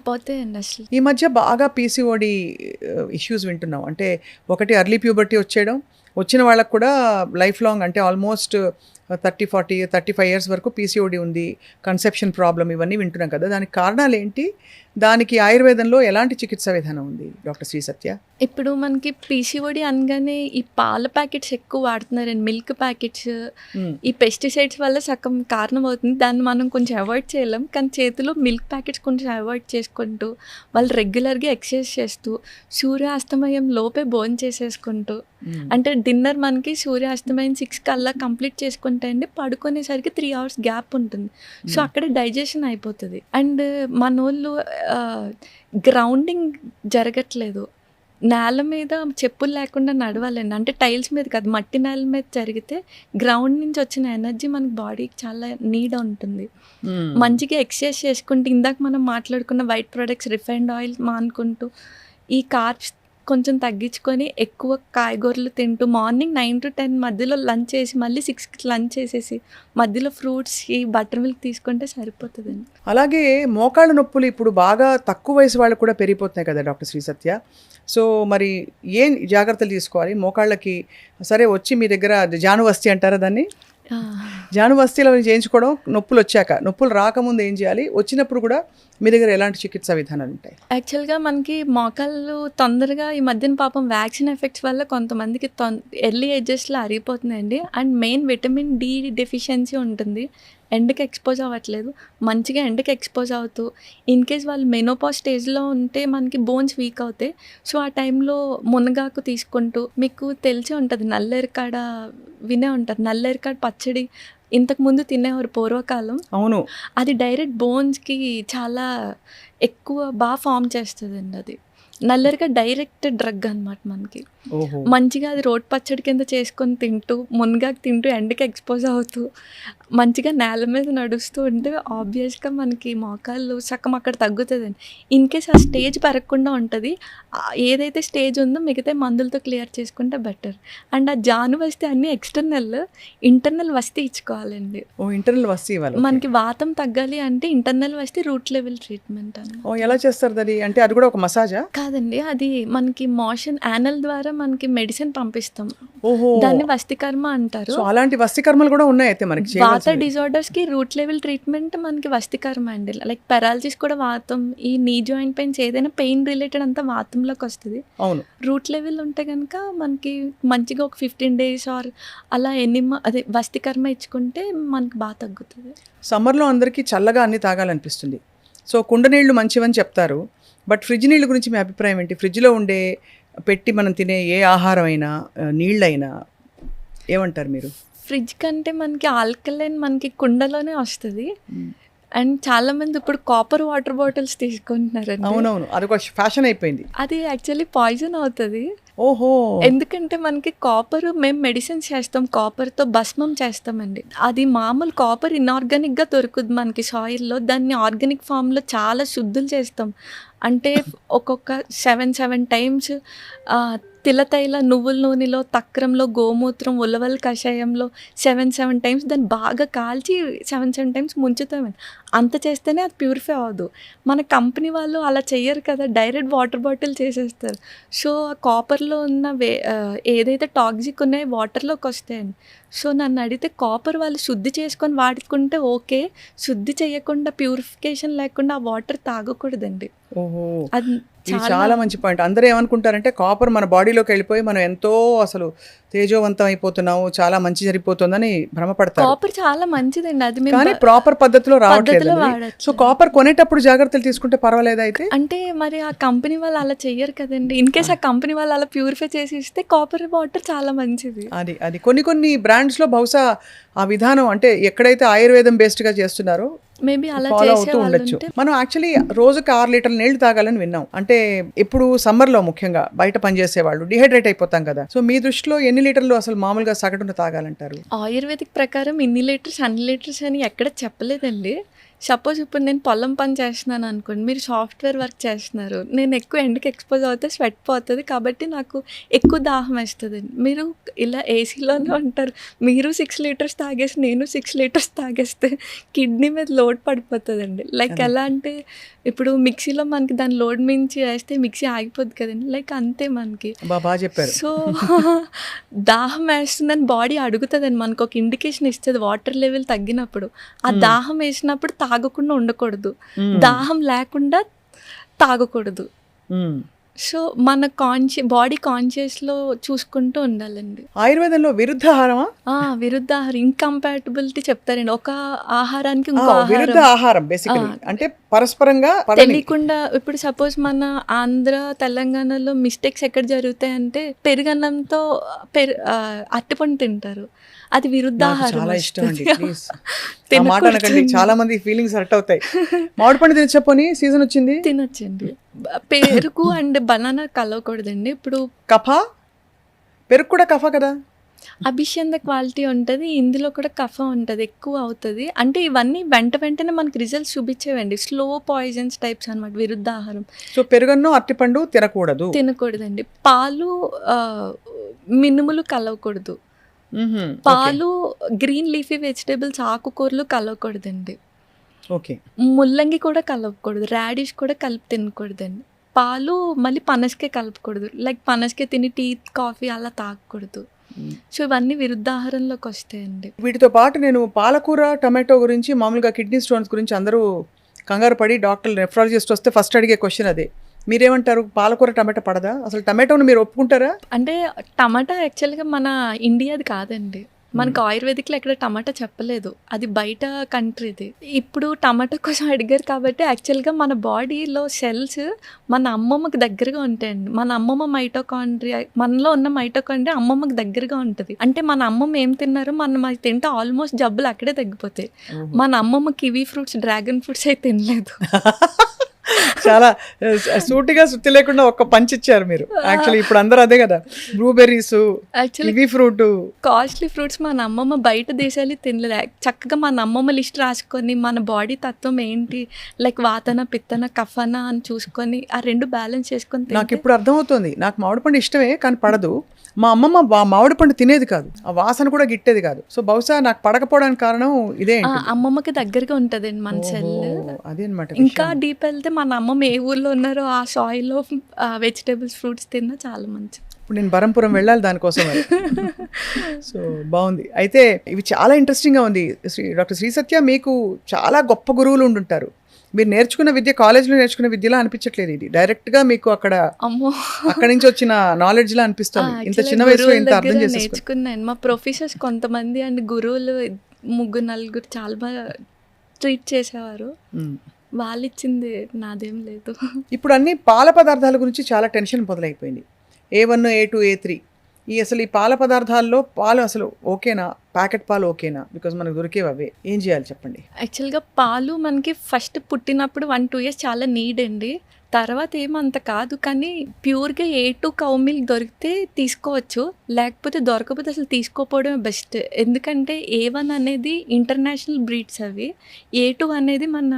పోతాయండి. అసలు ఈ మధ్య బాగా పీసీఓడి ఇష్యూస్ వింటున్నాం. అంటే ఒకటి అర్లీ ప్యూబర్టీ వచ్చేయడం, వచ్చిన వాళ్ళకు కూడా లైఫ్ లాంగ్, అంటే ఆల్మోస్ట్ 30, 40, 35 ఇయర్స్ వరకు పీసీఓడి ఉంది, కన్సెప్షన్ ప్రాబ్లం, ఇవన్నీ వింటున్నాం కదా. దానికి కారణాలు ఏంటి? దానికి ఆయుర్వేదంలో ఎలాంటి చికిత్సా విధానం ఉంది డాక్టర్ శ్రీ సత్య? ఇప్పుడు మనకి పీసీఓడి అనగానే ఈ పాల ప్యాకెట్స్ ఎక్కువ వాడుతున్నారండి, మిల్క్ ప్యాకెట్స్. ఈ పెస్టిసైడ్స్ వల్ల సగం కారణం అవుతుంది. దాన్ని మనం కొంచెం అవాయిడ్ చేయలేం, కానీ చేతిలో మిల్క్ ప్యాకెట్స్ కొంచెం అవాయిడ్ చేసుకుంటూ, వాళ్ళు రెగ్యులర్గా ఎక్సర్సైజ్ చేస్తూ, సూర్యాస్తమయం లోపే భోజనం చేసేసుకుంటూ, అంటే డిన్నర్ మనకి సూర్యాస్తమయం 6 కల్లా కంప్లీట్ చేసుకుంటే అండి, పడుకునేసరికి 3 hours గ్యాప్ ఉంటుంది. సో అక్కడే డైజెషన్ అయిపోతుంది. అండ్ మనోళ్ళు గ్రౌండింగ్ జరగట్లేదు, నేల మీద చెప్పులు లేకుండా నడవాలండి. అంటే టైల్స్ మీద కాదు, మట్టి నేల మీద జరిగితే గ్రౌండ్ నుంచి వచ్చిన ఎనర్జీ మనకి బాడీకి చాలా నీడ్ ఉంటుంది. మంచిగా ఎక్సర్సైజ్ చేసుకుంటూ, ఇందాక మనం మాట్లాడుకున్న వైట్ ప్రొడక్ట్స్, రిఫైన్డ్ ఆయిల్ మానుకుంటూ, ఈ కార్బ్స్ కొంచెం తగ్గించుకొని ఎక్కువ కాయగూరలు తింటూ, మార్నింగ్ 9 to 10 మధ్యలో లంచ్ చేసి, మళ్ళీ 6కి లంచ్ చేసేసి, మధ్యలో ఫ్రూట్స్, ఈ బటర్ మిల్క్ తీసుకుంటే సరిపోతుందండి. అలాగే మోకాళ్ళ నొప్పులు ఇప్పుడు బాగా తక్కువ వయసు వాళ్ళకు కూడా పెరిగిపోతున్నాయి కదా డాక్టర్ శ్రీ సత్య. సో మరి ఏం జాగ్రత్తలు తీసుకోవాలి మోకాళ్ళకి? సరే, వచ్చి మీ దగ్గర జానువస్తి అంటారా దాన్ని, జానువస్తిలో చేయించుకోవడం, నొప్పులు వచ్చాక, నొప్పులు రాకముందు ఏం చేయాలి, వచ్చినప్పుడు కూడా మీ దగ్గర ఎలాంటి చికిత్సా విధానాలు ఉంటాయి? యాక్చువల్గా మనకి మోకాళ్ళు తొందరగా ఈ మధ్యన పాపం వ్యాక్సిన్ ఎఫెక్ట్స్ వల్ల కొంతమందికి ఎర్లీ ఏజెస్లో అరిగిపోతుందండి. And main vitamin D deficiency ఉంటుంది, ఎండకి ఎక్స్పోజ్ అవ్వట్లేదు. మంచిగా ఎండకి ఎక్స్పోజ్ అవుతూ, ఇన్ కేస్ వాళ్ళు మెనోపాజ్ స్టేజ్లో ఉంటే మనకి బోన్స్ వీక్ అవుతాయి. సో ఆ టైంలో మునగాకు తీసుకుంటూ, మీకు తెలిసే ఉంటుంది, నల్లేరికాడ వినే ఉంటారు, నల్లేరికాడ పచ్చడి ఇంతకుముందు తినేవారు పూర్వకాలం. అవును, అది డైరెక్ట్ బోన్స్కి చాలా ఎక్కువ బాగా ఫామ్ చేస్తుందండి. అది నల్లరిగా డైరెక్ట్ డ్రగ్ అనమాట మనకి. మంచిగా అది రోడ్ పచ్చడి కింద చేసుకొని తింటూ, మునగాకు తింటూ, ఎండకి ఎక్స్పోజ్ అవుతూ, మంచిగా నేల మీద నడుస్తూ ఉంటే ఆబ్వియస్గా మనకి మోకాళ్ళు సగం అక్కడ తగ్గుతుందండి. ఇన్ కేస్ ఆ స్టేజ్ పెరగకుండా ఉంటుంది, ఏదైతే స్టేజ్ ఉందో మిగతా మందులతో క్లియర్ చేసుకుంటే బెటర్. అండ్ ఆ జాను వస్తే అన్నీ ఎక్స్టర్నల్, ఇంటర్నల్ వస్తే ఇచ్చుకోవాలండి. ఇంటర్నల్ వస్తే ఇవ్వాలి. మనకి వాతం తగ్గాలి అంటే ఇంటర్నల్ వస్తే రూట్ లెవెల్ ట్రీట్మెంట్ అని. ఎలా చేస్తారు అది? అంటే అది కూడా ఒక మసాజా? కాదండి, అది మనకి మోషన్ యానల్ ద్వారా మనకి మెడిసిన్ పంపిస్తాం, దాన్ని వస్తికర్మ అంటారు. అలాంటి వస్తికర్మలు కూడా ఉన్నాయి అయితే మనకి. వాత డిజార్డర్స్ కి రూట్ లెవెల్ ట్రీట్మెంట్ మనకి వస్తికర్మ అండి. లైక్ పెరాలసిస్ కూడా వాతం, ఈ నీ జాయింట్ పెయిన్స్ ఏదైనా పెయిన్ రిలేటెడ్ అంతా వాతంలోకి వస్తుంది. అవును, రూట్ లెవెల్ ఉంటే కనుక మనకి మంచిగా ఒక 15 days ఆర్ అలా అదే వస్తికర్మ ఇచ్చుకుంటే మనకి బాగా తగ్గుతుంది. సమ్మర్లో అందరికీ చల్లగా అన్ని తాగాలనిపిస్తుంది, సో కుండ నీళ్లు మంచివని చెప్తారు. బట్ ఫ్రిడ్జ్ నీళ్ళ గురించి మీ అభిప్రాయం ఏంటి? ఫ్రిడ్జ్లో ఉండే పెట్టి మనం తినే ఏ ఆహారం అయినా, నీళ్ళైనా ఏమంటారు మీరు? ఫ్రిడ్జ్ కంటే మనకి ఆల్కలైన్ మనకి కుండలోనే వస్తుంది. అండ్ చాలా మంది ఇప్పుడు కాపర్ వాటర్ బాటిల్స్ తీసుకుంటున్నారండి. అవునవును, అది ఒక ఫ్యాషన్ అయిపోయింది. అది యాక్చువల్లీ పాయిజన్ అవుతుంది. ఓహో! ఎందుకంటే మనకి కాపర్ మేము మెడిసిన్స్ చేస్తాం. కాపర్‌తో భస్మం చేస్తామండి. అది మామూలు కాపర్ ఇనార్గానిక్‌గా దొరుకుద్ది మనకి సాయిల్‌లో. దాన్ని ఆర్గానిక్ ఫార్మ్‌లో చాలా శుద్ధులు చేస్తాం. అంటే ఒక్కొక్క 7 టైమ్స్ తిలతైల నువ్వుల నూనెలో, తక్రంలో, గోమూత్రం, ఉలవల కషాయంలో 7 టైమ్స్ దాన్ని బాగా కాల్చి 7 టైమ్స్ ముంచుతామండి. అంత చేస్తేనే అది ప్యూరిఫై అవ్వదు. మన కంపెనీ వాళ్ళు అలా చెయ్యరు కదా! డైరెక్ట్ వాటర్ బాటిల్ చేసేస్తారు. సో, ఆ కాపర్‌లో ఉన్న ఏదైతే టాక్సిక్ ఉన్నాయో వాటర్‌లోకి వస్తాయండి. సో, నన్ను అడిగితే కాపర్ వాళ్ళు శుద్ధి చేసుకొని వాడుకుంటే ఓకే. శుద్ధి చేయకుండా ప్యూరిఫికేషన్ లేకుండా ఆ వాటర్ తాగకూడదండి. ఓహో! అది ఇది చాలా మంచి పాయింట్. అందరూ ఏమనుకుంటారంటే కాపర్ మన బాడీలోకి వెళ్ళిపోయి మనం ఎంతో అసలు తేజోవంతం అయిపోతున్నాము, చాలా మంచి జరిగిపోతుందని భ్రమపడతారు. కాపర్ చాలా మంచిదండి. అది మేము కానీ ప్రాపర్ పద్ధతిలో రావట్లేదు. పద్ధతిలో వాడట్లేదు. సో కాపర్ కొనేటప్పుడు జాగ్రత్తలు తీసుకుంటే పర్వాలేదా అయితే? అంటే మరి ఆ కంపెనీ వాళ్ళు అలా చెయ్యరు కదండీ. ఇన్ కేస్ ఆ కంపెనీ వాళ్ళు అలా ప్యూరిఫై చేసి ఇస్తే కాపర్ వాటర్ చాలా మంచిది. అది కొన్ని బ్రాండ్స్లో బహుశా ఆ విధానం అంటే ఎక్కడైతే ఆయుర్వేదం బేస్డ్గా చేస్తున్నారో మేబీ అలా ఫాలో చేసే అవుతూ వాళ్ళు ఉండొచ్చు. ఉంటే మనం యాక్చువల్లీ రోజుకి 6 లీటర్ల నీళ్లు తాగాలని విన్నాం. అంటే ఇప్పుడు సమ్మర్లో ముఖ్యంగా బయట పనిచేసే వాళ్ళు డిహైడ్రేట్ అయిపోతాం కదా. సో మీ దృష్టిలో ఎన్ని లీటర్లు అసలు మామూలుగా సగటున తాగాలంటారు? ఆయుర్వేదిక్ ప్రకారం ఇన్ని లీటర్స్, అన్ని లీటర్స్ అని ఎక్కడ చెప్పలేదండి. సపోజ్ ఇప్పుడు నేను పొలం పని చేస్తున్నాను అనుకోండి. మీరు సాఫ్ట్‌వేర్ వర్క్ చేస్తున్నారు. నేను ఎక్కువ ఎండకి ఎక్స్‌పోజ్ అవుతే స్వెట్ పోతది. కాబట్టి నాకు ఎక్కువ దాహం వేస్తదండి. మీరు ఇలా ఏసీలోనే ఉంటారు. మీరు 6 లీటర్స్ తాగేసి, నేను 6 లీటర్స్ తాగేస్తే కిడ్నీ మీద లోడ్ పడిపోతదండి. లైక్ ఎలా అంటే ఇప్పుడు మిక్సీలో మనకి దాని లోడ్ మించి వేస్తే మిక్సీ ఆగిపోద్ది కదండీ. లైక్ అంతే మనకి. బాగా చెప్పారు. సో, దాహం వేస్తుందని బాడీ అడుగుతదండి. మనకొక ఇండికేషన్ ఇస్తది వాటర్ లెవెల్ తగ్గినప్పుడు. ఆ దాహం వేసినప్పుడు తాగకుండా ఉండకూడదు. దాహం లేకుండా తాగకూడదు. మ్మ్. సో, మన బాడీ కాన్షియస్‌లో చూసుకుంటూ ఉండాలండి. ఆయుర్వేదంలో విరుద్ధాహారమా? విరుద్ధాహారం ఇంకంపాటబిలిటీ చెప్తారండి. ఒక ఆహారానికి ఇంకో విరుద్ధ ఆహారం ఆహారం బేసికలీ అంటే పరస్పరంగా పడని. తెలియకుండా ఇప్పుడు సపోజ్ మన ఆంధ్ర, తెలంగాణలో మిస్టేక్స్ ఎక్కడ జరుగుతాయంటే పెరుగన్నంతో అరటిపండు తింటారు. అది నాకు విరుద్ధాహారం చాలా ఇష్టం అండి. వస్తది. ప్లీజ్ ఆ మాట అనకండి. చాలా మంది ఫీలింగ్స్ హర్ట్ అవుతాయి. మామిడి పండు తినచ్చపోని సీజన్ వచ్చింది. తినొచ్చండి. పెరుగు అండ్ బనానా కలవకూడదండి. ఇప్పుడు కఫ పెరుగు కూడా కఫ కదా. అభిషేక క్వాలిటీ ఉంటది. ఇందులో కూడా కఫం ఉంటది. ఎక్కువ అవుతది. అంటే ఇవన్నీ వెంటనే మనకి రిజల్ట్స్ చూపించేవండి. స్లో పాయిజన్స్ టైప్స్ అనమాట విరుద్ధాహారం. సో పెరుగన్నం అరటిపండు తినకూడదు. తినకూడదండి. పాలు మినుములు కలవకూడదు. పాలు, గ్రీన్ లీఫీ వెజిటేబుల్స్, ఆకుకూరలు కలవకూడదండి. ఓకే. ముల్లంగి కూడా కలవకూడదు. రాడిష్ కూడా కలిపి తినకూడదండి. పాలు మళ్ళీ పనసకాయ కలపకూడదు. లైక్ పనసకాయ తిని టీ, కాఫీ అలా తాగకూడదు. సో ఇవన్నీ విరుద్ధాహారంలోకి వస్తాయండి. వీటితో పాటు నేను పాలకూర, టమాటో గురించి మామూలుగా కిడ్నీ స్టోన్స్ గురించి అందరూ కంగారు పడి డాక్టర్లు నెఫ్రాలజిస్ట్ వస్తే ఫస్ట్ అడిగే క్వశ్చన్ అదే. మీరేమంటారు? పాలకూర టమాటా పడదా? అసలు టమాటోను మీరు ఒప్పుకుంటారా? అంటే టమాటా యాక్చువల్గా మన ఇండియాది కాదండి. మనకు ఆయుర్వేదిక్లో ఎక్కడ టమాటా చెప్పలేదు. అది బయట కంట్రీది. ఇప్పుడు టమాటా కోసం అడిగారు కాబట్టి యాక్చువల్గా మన బాడీలో సెల్స్ మన అమ్మమ్మకి దగ్గరగా ఉంటాయండి. మన అమ్మమ్మ మైటోకాండ్రియా, మనలో ఉన్న మైటోకాండ్రియా అమ్మమ్మకి దగ్గరగా ఉంటుంది. అంటే మన అమ్మమ్మ ఏం తిన్నారో మనం అది తింటే ఆల్మోస్ట్ జబ్బులు అక్కడే తగ్గిపోతాయి. మన అమ్మమ్మ కివీ ఫ్రూట్స్, డ్రాగన్ ఫ్రూట్స్ అయితే తినలేదు. చాలా సూటిగా సుత్తి లేకుండా ఒక్క పంచ్ ఇచ్చారు మీరు. యాక్చువల్లీ ఇప్పుడు అందరూ అదే కదా, blueberries, kiwi fruit, costly fruits మన అమ్మమ్మ బయట దేశాలు తినలేదు. చక్కగా మన అమ్మమ్మ లిస్ట్ రాసుకొని మన బాడీ తత్వం ఏంటి, లైక్ వాతన, పిత్తన, కఫన అని చూసుకొని ఆ రెండు బ్యాలెన్స్ చేసుకొని నాకు ఇప్పుడు అర్థమవుతుంది. నాకు మామిడి పండు ఇష్టమే కానీ పడదు. మా అమ్మమ్మ మామిడి పండు తినేది కాదు, ఆ వాసన కూడా గిట్టేది కాదు. సో బహుశా నాకు పడకపోవడానికి కారణం ఇదే. అమ్మమ్మకి దగ్గరగా ఉంటుందండి మన సెల్. అదే అనమాట. ఇంకా డీప్ వెళ్తే మన అమ్మమ్మ ఏ ఊర్లో ఉన్నారో ఆ సాయిల్లో వెజిటేబుల్స్, ఫ్రూట్స్ తిన్నా చాలా మంచిది. ఇప్పుడు నేను బరంపురం వెళ్ళాలి దానికోసం. సో బాగుంది. అయితే ఇవి చాలా ఇంట్రెస్టింగ్గా ఉంది. డాక్టర్ శ్రీ సత్య, మీకు చాలా గొప్ప గురువులు ఉండుంటారు. మీరు నేర్చుకున్న విద్య కాలేజ్లో నేర్చుకున్న విద్యలా అనిపించట్లేదు. ఇది డైరెక్ట్గా మీకు అక్కడి నుంచి వచ్చిన నాలెడ్జ్లా అనిపిస్తుంది. ఇంత చిన్న వయసులో ఇంత అర్థం నేర్చుకున్నాను. మా ప్రొఫెసర్స్ కొంతమంది అండ్ గురువులు 3-4 చాలా బాగా ట్రీట్ చేసేవారు. వాళ్ళు ఇచ్చింది నాదేం లేదు. ఇప్పుడు అన్ని పాల పదార్థాల గురించి చాలా టెన్షన్ మొదలైపోయింది. A1, A2, A3 అసలు ఈ పాల పదార్థాల్లో పాలు అసలు ఓకేనా? ప్యాకెట్ పాలు ఓకేనా? బికాజ్ మనకు దొరికేవి అవే. ఏం చేయాలి చెప్పండి? యాక్చువల్గా పాలు మనకి ఫస్ట్ పుట్టినప్పుడు 1-2 ఇయర్స్ చాలా నీడ్ అండి. తర్వాత ఏమంత కాదు, కానీ ప్యూర్‌గా A2 కౌ మిల్క్ దొరికితే తీసుకోవచ్చు. లేకపోతే దొరకకపోతే అసలు తీసుకోకపోవడమే బెస్ట్. ఎందుకంటే A1 అనేది ఇంటర్నేషనల్ బ్రీడ్స్ అవి. A2 అనేది మన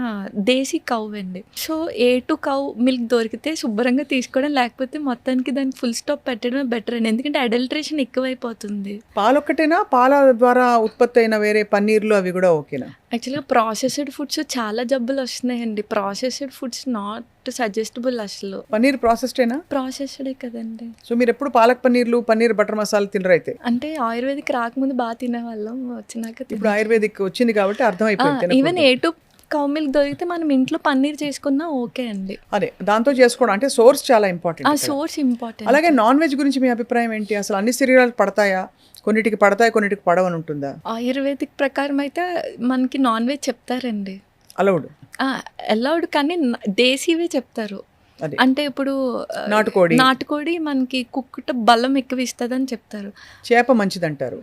దేశీ కౌ అండి. సో, A2 కౌ మిల్క్ దొరికితే శుభ్రంగా తీసుకోవడం, లేకపోతే మొత్తానికి దానికి ఫుల్ స్టాప్ పెట్టడమే బెటర్ అండి. ఎందుకంటే అడల్ట్రేషన్ ఎక్కువైపోతుంది. పాలొక్కటేనా? పాల ద్వారా ఉత్పత్తి అయిన వేరే పన్నీర్లు అవి కూడా ఓకేనా? యాక్చువల్‌గా ప్రాసెస్డ్ ఫుడ్స్ చాలా జబ్బులు వస్తున్నాయండి. ప్రాసెస్డ్ ఫుడ్స్ నాట్ సజెస్టబుల్ అసలు. పన్నీర్ ప్రాసెస్డేనా? ప్రాసెస్డే కదండి. సో మీరు ఎప్పుడు పాలక్ పన్నీర్లు, పన్నీర్ బటర్ మసాలా తినరైతే? అంటే ఆయుర్వేదిక్ రాకముందు బాగా తినేవాళ్ళం. వచ్చినాక ఇప్పుడు ఆయుర్వేదిక్ వచ్చింది కాబట్టి అర్థమైపోయింది. ఈవెన్ A2 కౌ మిల్క్ దొరికితే మనం ఇంట్లో పన్నీర్ చేసుకున్నా ఓకే అండి. అదే దాంతో చేసుకోవడం అంటే సోర్స్ చాలా ఇంపార్టెంట్. ఆ సోర్స్ ఇంపార్టెంట్. అలాగే నాన్ వెజ్ గురించి మీ అభిప్రాయం ఏంటి? అసలు అన్ని శరీరాలు పడతాయా? కొన్నిటికి పడతాయి, కొన్నిటికి పడవని ఉంటుందా? ఆయుర్వేదిక్ ప్రకారం అయితే మనకి నాన్ వెజ్ చెప్తారండి. అలౌడ్ అలౌడ్, కానీ దేశీవే చెప్తారు. అదే అంటే ఇప్పుడు నాటుకోడి మనకి కుక్కుట బలం ఎక్కువ ఇస్తుందని చెప్తారు. చేప మంచిదంటారు.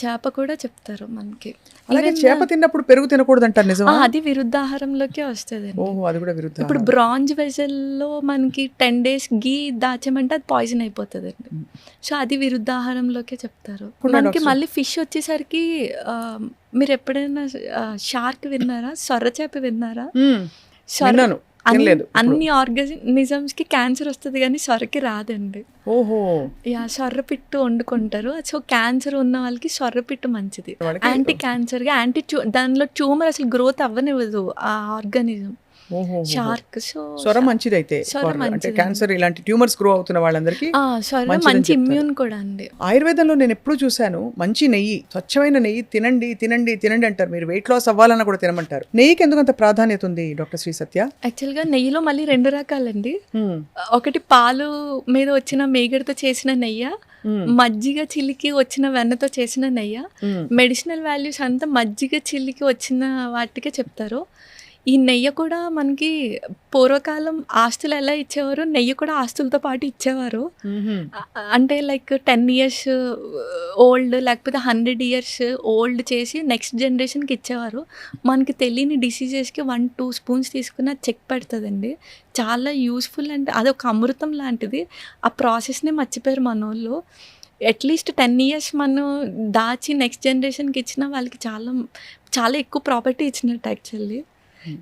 చేప కూడా చెప్తారు మనకి. అలాగే చేప తిన్నప్పుడు పెరుగు తినకూడదు అంటారు, నిజమా? అది విరుద్ధాహారంలోకే వస్తుంది. ఓహో, అది కూడా విరుద్ధ. ఇప్పుడు బ్రాంజ్ వెజల్లో మనకి 10 days గీ దాచామంటే అది పాయిజన్ అయిపోతుంది అండి. సో అది విరుద్ధాహారంలోకే చెప్తారు. మనకి మళ్ళీ ఫిష్ వచ్చేసరికి మీరు ఎప్పుడైనా షార్క్ విన్నారా? సొర్ర చేప విన్నారా? అన్ని ఆర్గానిజమ్స్ కి క్యాన్సర్ వస్తుంది కానీ సొరకి రాదండి. ఓహో, సొర్ర పిట్టు వండుకుంటారు. సో క్యాన్సర్ ఉన్న వాళ్ళకి సొర్ర పిట్టు మంచిది. యాంటీ క్యాన్సర్ గా దానిలో ట్యూమర్ అసలు గ్రోత్ అవ్వనివ్వదు ఆ ఆర్గానిజం. షార్క్. సో సొర మంచిది అయితే, అంటే క్యాన్సర్ ఇలాంటి ట్యూమర్స్ గ్రో అవుతున్న వాళ్ళందరికీ మంచి ఇమ్యూన్ కూడా అండి. ఆయుర్వేదంలో నేను ఎప్పుడు చూశాను మంచి నెయ్యి, స్వచ్ఛమైన నెయ్యి తినండి తినండి తినండి అంటారు. మీరు వెయిట్ లాస్ అవ్వాలన్నా కూడా తినమంటారు. నెయ్యికి ఎందుకంత ప్రాధాన్యత ఉంది డాక్టర్ శ్రీ సత్య? యాక్చువల్ గా నెయ్యిలో మళ్ళీ 2 రకాలండి. ఒకటి పాలు మీద వచ్చిన మేగడతో చేసిన నెయ్యి, మజ్జిగ చిల్లికి వచ్చిన వెన్నతో చేసిన నెయ్యి. మెడిసినల్ వాల్యూస్ అంతా మజ్జిగ చిల్లికి వచ్చిన వాటికే చెప్తారు. ఈ నెయ్యి కూడా మనకి పూర్వకాలం ఆస్తులు ఎలా ఇచ్చేవారు, నెయ్యి కూడా ఆస్తులతో పాటు ఇచ్చేవారు. అంటే లైక్ 10 years ఓల్డ్ లేకపోతే 100 years ఓల్డ్ చేసి నెక్స్ట్ జనరేషన్కి ఇచ్చేవారు. మనకి తెలియని డిసీజెస్కి 1-2 spoons తీసుకుని అది చెక్ పెడుతుందండి. చాలా యూస్ఫుల్. అంటే అదొక అమృతం లాంటిది. ఆ ప్రాసెస్నే మర్చిపోయారు మన వాళ్ళు. అట్లీస్ట్ 10 years మనం దాచి నెక్స్ట్ జనరేషన్కి ఇచ్చిన వాళ్ళకి చాలా చాలా ఎక్కువ ప్రాపర్టీ ఇచ్చినట్టు యాక్చువల్లీ.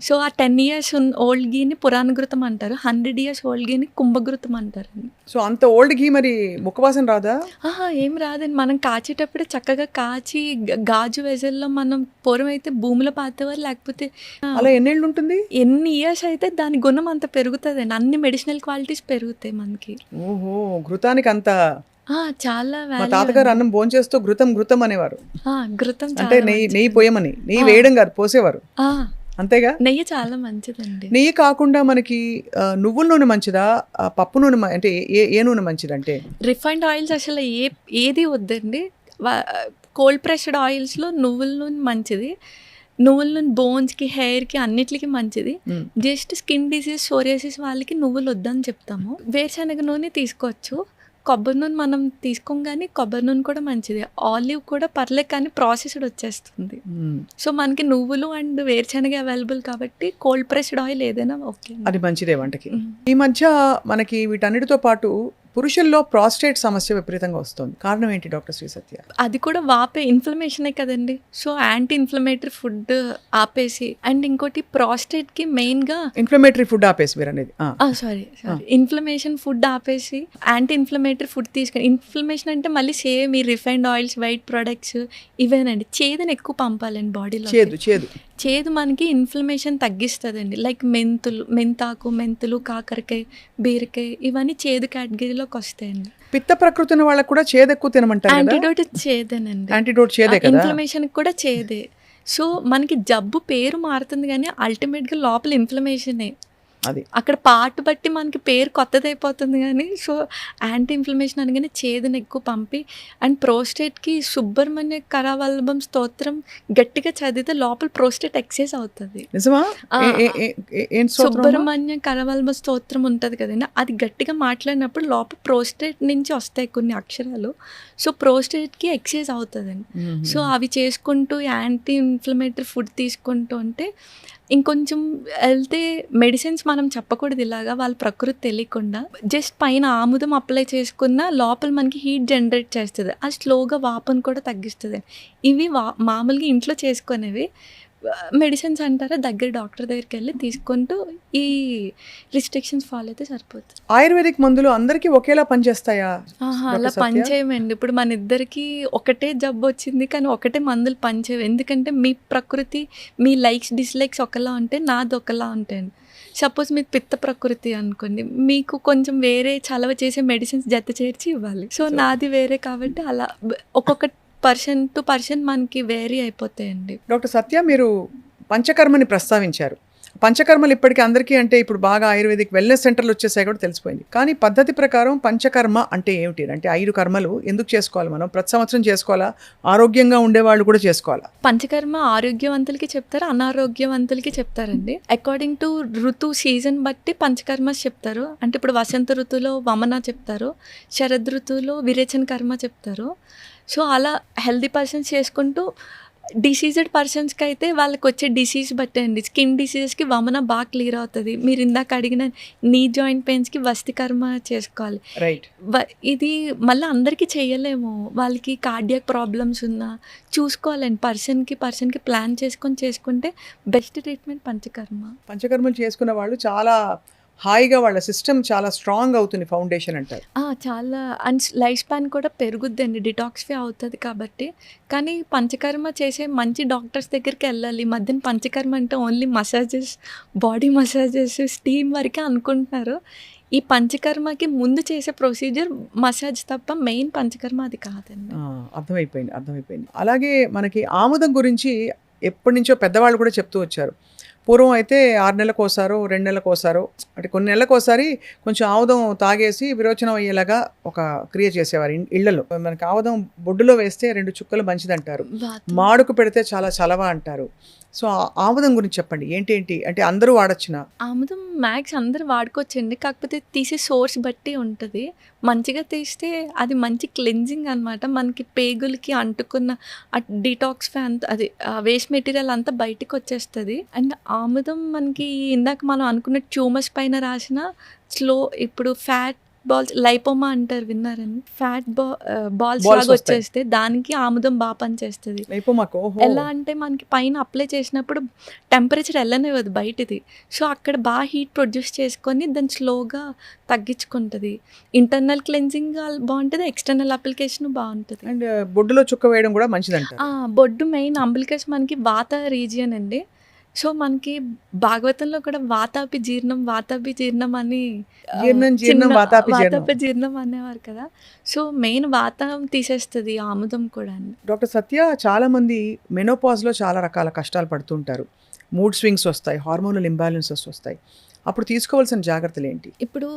సో ఆ 10 years ఓల్డ్ గీని పురాణఘృతం అంటారు. 100 years ఓల్డ్ గీని కుంభఘృతం అంటారు. సో అంత ఓల్డ్ గీ మరి ముఖవాసన రాదా? ఏం రాదండి. మనం కాచేటప్పుడే చక్కగా కాచి గాజు వెజల్లో మనం పూర్వం అయితే భూమిలో పాతేవారు. లేకపోతే అలా ఎన్నేళ్ళు ఉంటుంది? ఎన్ని ఇయర్స్ అయితే దాని గుణం అంత పెరుగుతుంది అండి. అన్ని మెడిసినల్ క్వాలిటీస్ పెరుగుతాయి మనకి. ఓహో, ఘృతానికి అంత చాలా. మా తాతగారు అన్నం భోంచేస్తూ ఘృతం ఘృతం అనేవారు. ఘృతం అంటే నెయ్యి పోయమని, నెయ్యి వేయడం కాదు, పోసేవారు. అంతేగా? నెయ్యి చాలా మంచిదండి. నెయ్యి కాకుండా మనకి నువ్వుల నూనె మంచిదా, పప్పు నూనె అంటే ఏ నూనె మంచిదంటే? రిఫైన్డ్ ఆయిల్స్ అసలు ఏది వద్దండి. కోల్డ్ ప్రెస్డ్ ఆయిల్స్లో నువ్వుల నూనె మంచిది. నువ్వుల నూనె బోన్స్కి, హెయిర్కి అన్నిటికీ మంచిది. జస్ట్ స్కిన్ డిసీజ్, సోరియాసిస్ వాళ్ళకి నువ్వులు వద్దని చెప్తాము. వేరుశనగ నూనె తీసుకోవచ్చు. కొబ్బరి నూనె మనం తీసుకోగానే కొబ్బరి నూనె కూడా మంచిది. ఆలివ్ కూడా పర్లేదు, కానీ ప్రాసెస్డ్ వచ్చేస్తుంది. సో మనకి నువ్వులు అండ్ వేరుశనగ అవైలబుల్ కాబట్టి కోల్డ్ ప్రెస్డ్ ఆయిల్ ఏదైనా ఓకే, అది మంచిదే వంటకి. ఈ మధ్య మనకి వీటన్నిటితో పాటు పురుషుల్లో ప్రాస్టేట్ సమస్య విపరీతంగా వస్తుంది. కారణం ఏంటి డాక్టర్ శ్రీ సత్య? అది కూడా వాపే ఇన్ఫ్లమేషనే కదండి. సో యాంటీ ఇన్ఫ్లమేటరీ ఫుడ్ ఆపేసి, అండ్ ఇంకోటి ప్రాస్టేట్కి మెయిన్గా ఇన్ఫ్లమేటరీ ఫుడ్ ఆపేసి మీరు అనేది సారీ ఇన్ఫ్లమేషన్ ఫుడ్ ఆపేసి యాంటీ ఇన్ఫ్లమేటరీ ఫుడ్ తీసుకొని, ఇన్ఫ్లమేషన్ అంటే మళ్ళీ సేమ్ ఈ రిఫైన్డ్ ఆయిల్స్, వైట్ ప్రొడక్ట్స్ ఇవేనండి. చేదుని ఎక్కువ పంపాలండి బాడీలో. చేదు మనకి ఇన్ఫ్లమేషన్ తగ్గిస్తుందండి. లైక్ మెంతాకు, మెంతులు, కాకరకాయ, బీరకాయ ఇవన్నీ చేదు కేటగిరీలోకి వస్తాయండి. పిత్త ప్రకృతి ఉన్న వాళ్ళకి కూడా చేదు ఎక్కువ తినమంటారు. యాంటీడోట్ చేదేనండి. యాంటీడోట్ చేదే కదా, ఇన్ఫ్లమేషన్ కూడా చేదే. సో మనకి జబ్బు పేరు మారుతుంది కానీ అల్టిమేట్గా లోపల ఇన్ఫ్లమేషనే. అది అక్కడ పార్ట్ బట్టి మనకి పేరు కొత్తది అయిపోతుంది కానీ. సో యాంటీ ఇన్ఫ్లమేషన్ అనగానే చేదుని ఎక్కువ పంపి, అండ్ ప్రోస్టేట్కి సుబ్రహ్మణ్య కరవల్లభం స్తోత్రం గట్టిగా చదివితే లోపల ప్రోస్టేట్ ఎక్సైజ్ అవుతుంది. సుబ్రహ్మణ్య కరవల్లభ స్తోత్రం ఉంటుంది కదండి, అది గట్టిగా మాట్లాడినప్పుడు లోపల ప్రోస్టేట్ నుంచి వస్తాయి కొన్ని అక్షరాలు. సో ప్రోస్టేట్కి ఎక్సైజ్ అవుతుందండి. సో అవి చేసుకుంటూ యాంటీ ఇన్ఫ్లమేటరీ ఫుడ్ తీసుకుంటూ ఉంటే ఇంకొంచెం వెళ్తే మెడిసిన్స్ మనం చెప్పకూడదు ఇలాగా వాళ్ళ ప్రకృతి తెలియకుండా. జస్ట్ పైన ఆముదం అప్లై చేసుకున్న లోపల మనకి హీట్ జనరేట్ చేస్తది. అది స్లోగా వాపుని కూడా తగ్గిస్తది. ఇవి మామూలుగా ఇంట్లో చేసుకునేవి. మెడిసిన్స్ అంటారా దగ్గర డాక్టర్ దగ్గరికెళ్ళి తీసుకుంటూ ఈ రిస్ట్రిక్షన్స్ ఫాలో అయితే సరిపోతుంది. ఆయుర్వేదిక్ మందులు అందరికీ ఒకేలా పనిచేస్తాయా? ఆహా! డాక్టర్ అలా సత్య? పనిచేయమండి. ఇప్పుడు మనిద్దరికీ ఒకటే జబ్బొచ్చింది కానీ ఒకటే మందులు పనిచేయవు. ఎందుకంటే మీ ప్రకృతి, మీ లైక్స్, డిస్‌లైక్స్ ఒకలా ఉంటే నాది ఒకలా ఉంటాయండి. సపోజ్ మీది పిత్త ప్రకృతి అనుకోండి. మీకు కొంచెం వేరే చలవ చేసే మెడిసిన్స్ జత చేర్చి ఇవ్వాలి. సో నాది వేరే కాబట్టి అలా ఒక్కొక్క పర్సన్ టు పర్సన్ మనకి వేరీ అయిపోతాయండి. డాక్టర్ సత్య, మీరు పంచకర్మని ప్రస్తావించారు. పంచకర్మలు ఇప్పటికీ అందరికీ అంటే ఇప్పుడు బాగా ఆయుర్వేదిక్ వెల్నెస్ సెంటర్లు వచ్చేసాయి కూడా తెలిసిపోయింది. కానీ పద్ధతి ప్రకారం పంచకర్మ అంటే ఏమిటి? అంటే 5 కర్మలు ఎందుకు చేసుకోవాలి? మనం ప్రతి సంవత్సరం చేసుకోవాలా? ఆరోగ్యంగా ఉండేవాళ్ళు కూడా చేసుకోవాలా? పంచకర్మ ఆరోగ్యవంతులకి చెప్తారు, అనారోగ్యవంతులకి చెప్తారండి. అకార్డింగ్ టు ఋతు సీజన్ బట్టి పంచకర్మస్ చెప్తారు. అంటే ఇప్పుడు వసంత ఋతువులో వమన చెప్తారు, శరద్ ఋతువులో విరేచన కర్మ చెప్తారు. సో అలా హెల్దీ పర్సన్స్ చేసుకుంటూ డిసీజ్డ్ పర్సన్స్కి అయితే వాళ్ళకి వచ్చే డిసీజ్ బట్టే అండి. స్కిన్ డిసీజెస్కి వమన బాగా క్లియర్ అవుతుంది. మీరు ఇందాక అడిగిన నీ జాయింట్ పెయిన్స్కి వస్తి కర్మ చేసుకోవాలి. రైట్. ఇది మళ్ళీ అందరికీ చేయలేము. వాళ్ళకి కార్డియాక్ ప్రాబ్లమ్స్ ఉన్నా చూసుకోవాలండి. పర్సన్కి ప్లాన్ చేసుకుంటే బెస్ట్ ట్రీట్మెంట్ పంచకర్మ. పంచకర్మలు చేసుకున్న వాళ్ళు చాలా హాయిగా వాళ్ళ సిస్టమ్ చాలా స్ట్రాంగ్ అవుతుంది, ఫౌండేషన్ అంటారు. చాలా అండ్ లైఫ్ స్పాన్ కూడా పెరుగుద్దండి. డిటాక్సిఫై అవుతుంది కాబట్టి. కానీ పంచకర్మ చేసే మంచి డాక్టర్స్ దగ్గరికి వెళ్ళాలి. ఈ మధ్యన పంచకర్మ అంటే only massages, body massages, steam వరకే అనుకుంటున్నారు. ఈ పంచకర్మకి ముందు చేసే ప్రొసీజర్ మసాజ్ తప్ప మెయిన్ పంచకర్మ అది కాదండి. అర్థమైపోయింది. అలాగే మనకి ఆముదం గురించి ఎప్పటి నుంచో పెద్దవాళ్ళు కూడా చెప్తూ వచ్చారు. పూర్వం అయితే 6 నెలలకోసారో 2 నెలలకోసారో అంటే కొన్ని నెలలకోసారి కొంచెం ఆముదం తాగేసి విరోచనం అయ్యేలాగా ఒక క్రియ చేసేవారు ఇళ్లలో. మనకి ఆముదం బొడ్డులో వేస్తే 2 చుక్కలు మంచిదంటారు, మాడుకు పెడితే చాలా చలవ అంటారు. సో ఆముదం గురించి చెప్పండి, ఏంటి అంటే అందరూ వాడచ్చునా? ఆముదం మ్యాక్స్ అందరూ వాడుకోవచ్చండి. కాకపోతే తీసే సోర్స్ బట్టి ఉంటుంది. మంచిగా తీస్తే అది మంచి క్లెన్జింగ్ అనమాట. మనకి పేగులకి అంటుకున్న డిటాక్సిఫై అంతా అది వేస్ట్ మెటీరియల్ అంతా బయటికి వచ్చేస్తుంది. అండ్ ఆముదం మనకి ఇందాక మనం అనుకున్న ట్యూమర్స్ పైన రాసిన ఇప్పుడు ఫ్యాట్ బాల్స్ లైపోమా అంటారు, విన్నారండి? ఫ్యాట్ బాల్స్ లాగా వచ్చేస్తే దానికి ఆముదం బాగా పనిచేస్తుంది. ఎలా అంటే మనకి పైన అప్లై చేసినప్పుడు టెంపరేచర్ వెళ్ళనివ్వదు బయటిది. సో అక్కడ బాగా హీట్ ప్రొడ్యూస్ చేసుకొని దాన్ని స్లోగా తగ్గించుకుంటుంది. ఇంటర్నల్ క్లెన్జింగ్ బాగుంటుంది, ఎక్స్టర్నల్ అప్లికేషన్ బాగుంటుంది. అండ్ బొడ్డులో చుక్క వేయడం కూడా మంచిదంట. బొడ్డు మెయిన్ అంబిలికస్ మనకి వాత రీజియన్ అండి. సో మనకి భాగవతంలో కూడా వాతాపి జీర్ణం అని వాతాపి జీర్ణం అనేవారు కదా. సో మెయిన్ వాతం తీసేస్తుంది ఆముదం కూడా. డాక్టర్ సత్య, చాలా మంది మెనోపాజ్లో చాలా రకాల కష్టాలు పడుతుంటారు. మూడ్ స్వింగ్స్ వస్తాయి, హార్మోనల్ ఇంబ్యాలెన్సెస్ వస్తాయి. అప్పుడు తీసుకోవాల్సిన జాగ్రత్తలు ఏంటి? ఇప్పుడు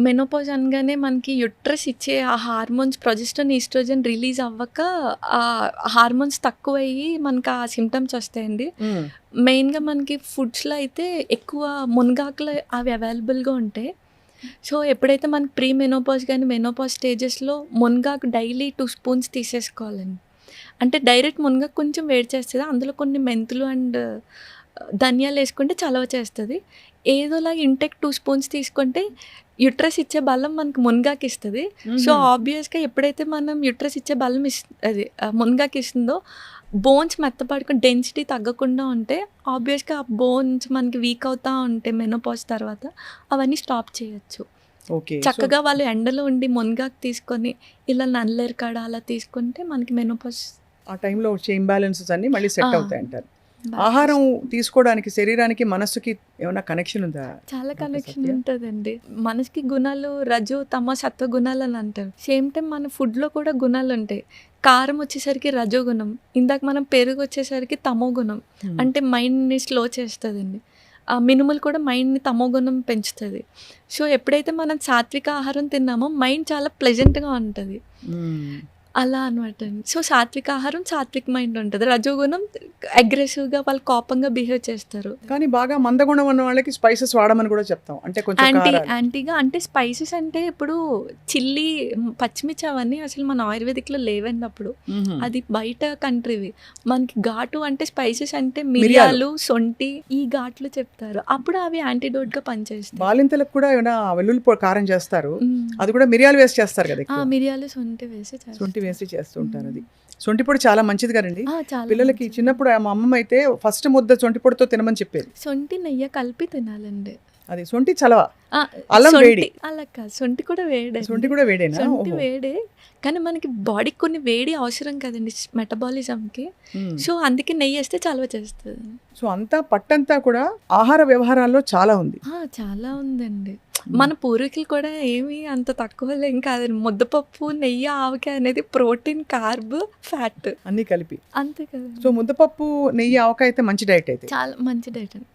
మెనోపాజ్ అనగానే మనకి యుట్రస్ ఇచ్చే ఆ హార్మోన్స్ ప్రొజెస్ట్రాన్, ఈస్ట్రోజన్ రిలీజ్ అవ్వక ఆ హార్మోన్స్ తక్కువయ్యి మనకి ఆ సిమ్టమ్స్ వస్తాయండి. మెయిన్గా మనకి ఫుడ్స్లో అయితే ఎక్కువ మునగాకులు అవి అవైలబుల్గా ఉంటాయి. సో ఎప్పుడైతే మనకి ప్రీ మెనోపాజ్ కానీ మెనోపాజ్ స్టేజెస్లో మునగాకు డైలీ 2 స్పూన్స్ తీసేసుకోవాలండి. అంటే డైరెక్ట్ మునగాకు కొంచెం వేడి చేస్తుంది, అందులో కొన్ని మెంతులు అండ్ ధనియాలు వేసుకుంటే చలవ చేస్తుంది. ఏదోలాగా ఇంటెక్ 2 స్పూన్స్ తీసుకుంటే యుట్రస్ ఇచ్చే బలం మనకి మునగాకు ఇస్తుంది. సో ఆబ్వియస్గా ఎప్పుడైతే మనం యుట్రస్ ఇచ్చే బలం అది మునగాకు ఇస్తుందో బోన్స్ మెత్తపడుకుని డెన్సిటీ తగ్గకుండా ఉంటే ఆబ్వియస్గా ఆ బోన్స్ మనకి వీక్ అవుతూ ఉంటే మెనోపాజ్ తర్వాత అవన్నీ స్టాప్ చేయొచ్చు. చక్కగా వాళ్ళు ఎండలో ఉండి మునగాకు తీసుకొని ఇలా నల్లేరు కాడ అలా తీసుకుంటే మనకి మెనోపాజ్ ఆ టైంలో వచ్చే ఇంబ్యాలెన్సెస్ అన్నీ మళ్ళీ సెట్ అవుతాయి అంటారు. ఆహారం తీసుకోవడానికి శరీరానికి మనస్సుకి ఏమైనా కనెక్షన్ ఉందా? చాలా కనెక్షన్ ఉంటుందండి. మనసుకి గుణాలు రజో తమ సత్వ గుణాలు అని అంటారు. సేమ్ టైం మన ఫుడ్లో కూడా గుణాలు ఉంటాయి. కారం వచ్చేసరికి రజో గుణం, ఇందాక మనం పెరుగు వచ్చేసరికి తమో గుణం, అంటే మైండ్ని స్లో చేస్తుందండి. ఆ మినుములు కూడా మైండ్ని తమో గుణం పెంచుతుంది. సో ఎప్పుడైతే మనం సాత్విక ఆహారం తిన్నామో మైండ్ చాలా ప్లెజెంట్గా ఉంటుంది. అలా అనమాట అండి. సో సాత్విక ఆహారం సాత్విక్ మైండ్ ఉంటుంది. రజోగుణం అగ్రెసివ్గా వాళ్ళు కోపంగా బిహేవ్ చేస్తారు. కానీ బాగా మందగుణం ఉన్న వాళ్ళకి స్పైసెస్ వాడమని కూడా చెప్తాం. అంటే కొంచెం యాంటీగా అంటే స్పైసెస్ అంటే ఇప్పుడు చిల్లీ, పచ్చిమిర్చి అవన్నీ అసలు మన ఆయుర్వేదిక్లో లేవండి అప్పుడు. అది బయట కంట్రీవి. మనకి ఘాటు అంటే స్పైసెస్ అంటే మిరియాలు, సొంటి ఈ ఘాట్లు చెప్తారు. అప్పుడు అవి యాంటీడోట్గా పనిచేస్తాయి. బాలింతలకు కూడా ఏమైనా వెల్లుల్లి కారం చేస్తారు, అది కూడా మిరియాలు వేసి చేస్తారు కదా. మిరియాలు, సొంటి వేసి చేస్తూ ఉంటారు. అది సొంటి పొడి చాలా మంచిది కదండి చాలా పిల్లలకి. చిన్నప్పుడు మా అమ్మమ్మ అయితే ఫస్ట్ ముద్ద సొంటి పొడితో తినమని చెప్పేది. సొంటి నెయ్యి కలిపి తినాలండి. అది సొంటి చలవ, అల్లం వేడి. అలా కాదు, సొంటి కూడా వేడే. సొంటి కూడా వేడేనా? సొంటి వేడే, కానీ మనకి బాడీకి కొన్ని వేడి అవసరం కదండి మెటబాలిజంకి. సో అందుకే నెయ్యి వేస్తే చలవ చేస్తుంది. సో అంతా పట్టంతా కూడా ఆహార వ్యవహారాల్లో చాలా ఉంది. చాలా ఉందండి. మన పూర్వీకులు కూడా ఏమి అంత తక్కువ ఏం కాదండి. ముద్దపప్పు, నెయ్యి, ఆవకాయ అనేది ప్రోటీన్, కార్బ్, ఫ్యాట్ అన్నీ కలిపి అంతే కదా. సో ముద్దపప్పు, నెయ్యి, ఆవకాయ అయితే మంచి డైట్. అయితే చాలా మంచి డైట్ అండి.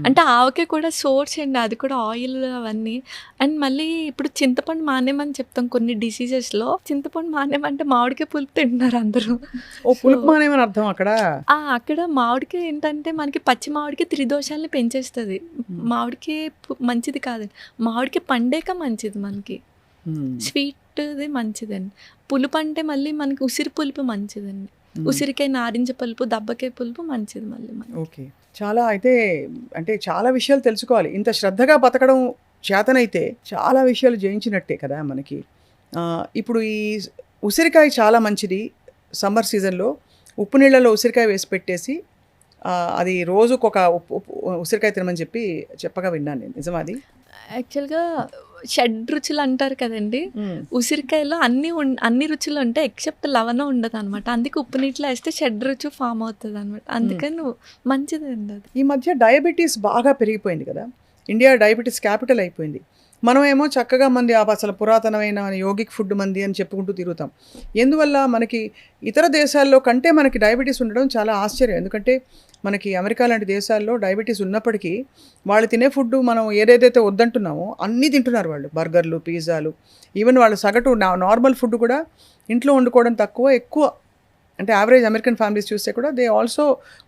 అంటే ఆవకాయ కూడా సోర్స్ అండి, అది కూడా ఆయిల్ అవన్నీ. అండ్ మళ్ళీ ఇప్పుడు చింతపండు మానేమని చెప్తాం కొన్ని డిసీజెస్లో. చింతపండు మానేమంటే మామిడికాయ పులుపు తింటున్నారు అందరూ. పులుపు మానేమని అర్థం అక్కడ. అక్కడ మామిడికాయ ఏంటంటే మనకి పచ్చి మామిడికాయ త్రిదోషాలని పెంచేస్తుంది. మామిడికాయ మంచిది కాదండి, మామిడికాయ పండేక మంచిది మనకి. స్వీట్ది మంచిదండి. పులుపు అంటే మళ్ళీ మనకి ఉసిరి పులుపు మంచిదండి. ఉసిరికాయ, నారింజ పులుపు, దబ్బకాయ పులుపు మంచిది మళ్ళీ. ఓకే, చాలా అయితే అంటే చాలా విషయాలు తెలుసుకోవాలి. ఇంత శ్రద్ధగా బతకడం చేతనైతే చాలా విషయాలు జయించినట్టే కదా మనకి. ఇప్పుడు ఈ ఉసిరికాయ చాలా మంచిది. సమ్మర్ సీజన్లో ఉప్పు నీళ్ళలో ఉసిరికాయ వేసి పెట్టేసి అది రోజుకు ఒక ఉసిరికాయ తినమని చెప్పగా విన్నాను నేను. నిజమాది? యాక్చువల్గా షడ్ రుచులు అంటారు కదండి, ఉసిరికాయలో అన్ని రుచులు ఉంటాయి ఎక్సెప్ట్ లవణం ఉండదు అనమాట. అందుకే ఉప్పు నీటిలో వేస్తే షడ్ రుచి ఫామ్ అవుతుంది అనమాట. అందుకని మంచిదండి అది. ఈ మధ్య డయాబెటీస్ బాగా పెరిగిపోయింది కదా. ఇండియా డయాబెటీస్ క్యాపిటల్ అయిపోయింది. మనమేమో చక్కగా మంది అసలు పురాతనమైన యోగిక్ ఫుడ్ మంది అని చెప్పుకుంటూ తిరుగుతాం. ఎందువల్ల మనకి ఇతర దేశాల్లో కంటే మనకి డయాబెటీస్ ఉండడం చాలా ఆశ్చర్యం. ఎందుకంటే మనకి అమెరికా లాంటి దేశాల్లో డయాబెటీస్ ఉన్నప్పటికీ వాళ్ళు తినే ఫుడ్ మనం ఏదైతే వద్దంటున్నామో అన్నీ తింటున్నారు వాళ్ళు. బర్గర్లు, పిజ్జాలు, ఈవెన్ వాళ్ళు సగటు నార్మల్ ఫుడ్ కూడా ఇంట్లో వండుకోవడం ఎక్కువ. అంటే యావరేజ్ అమెరికన్ ఫ్యామిలీస్ చూస్తే కూడా దే ఆల్సో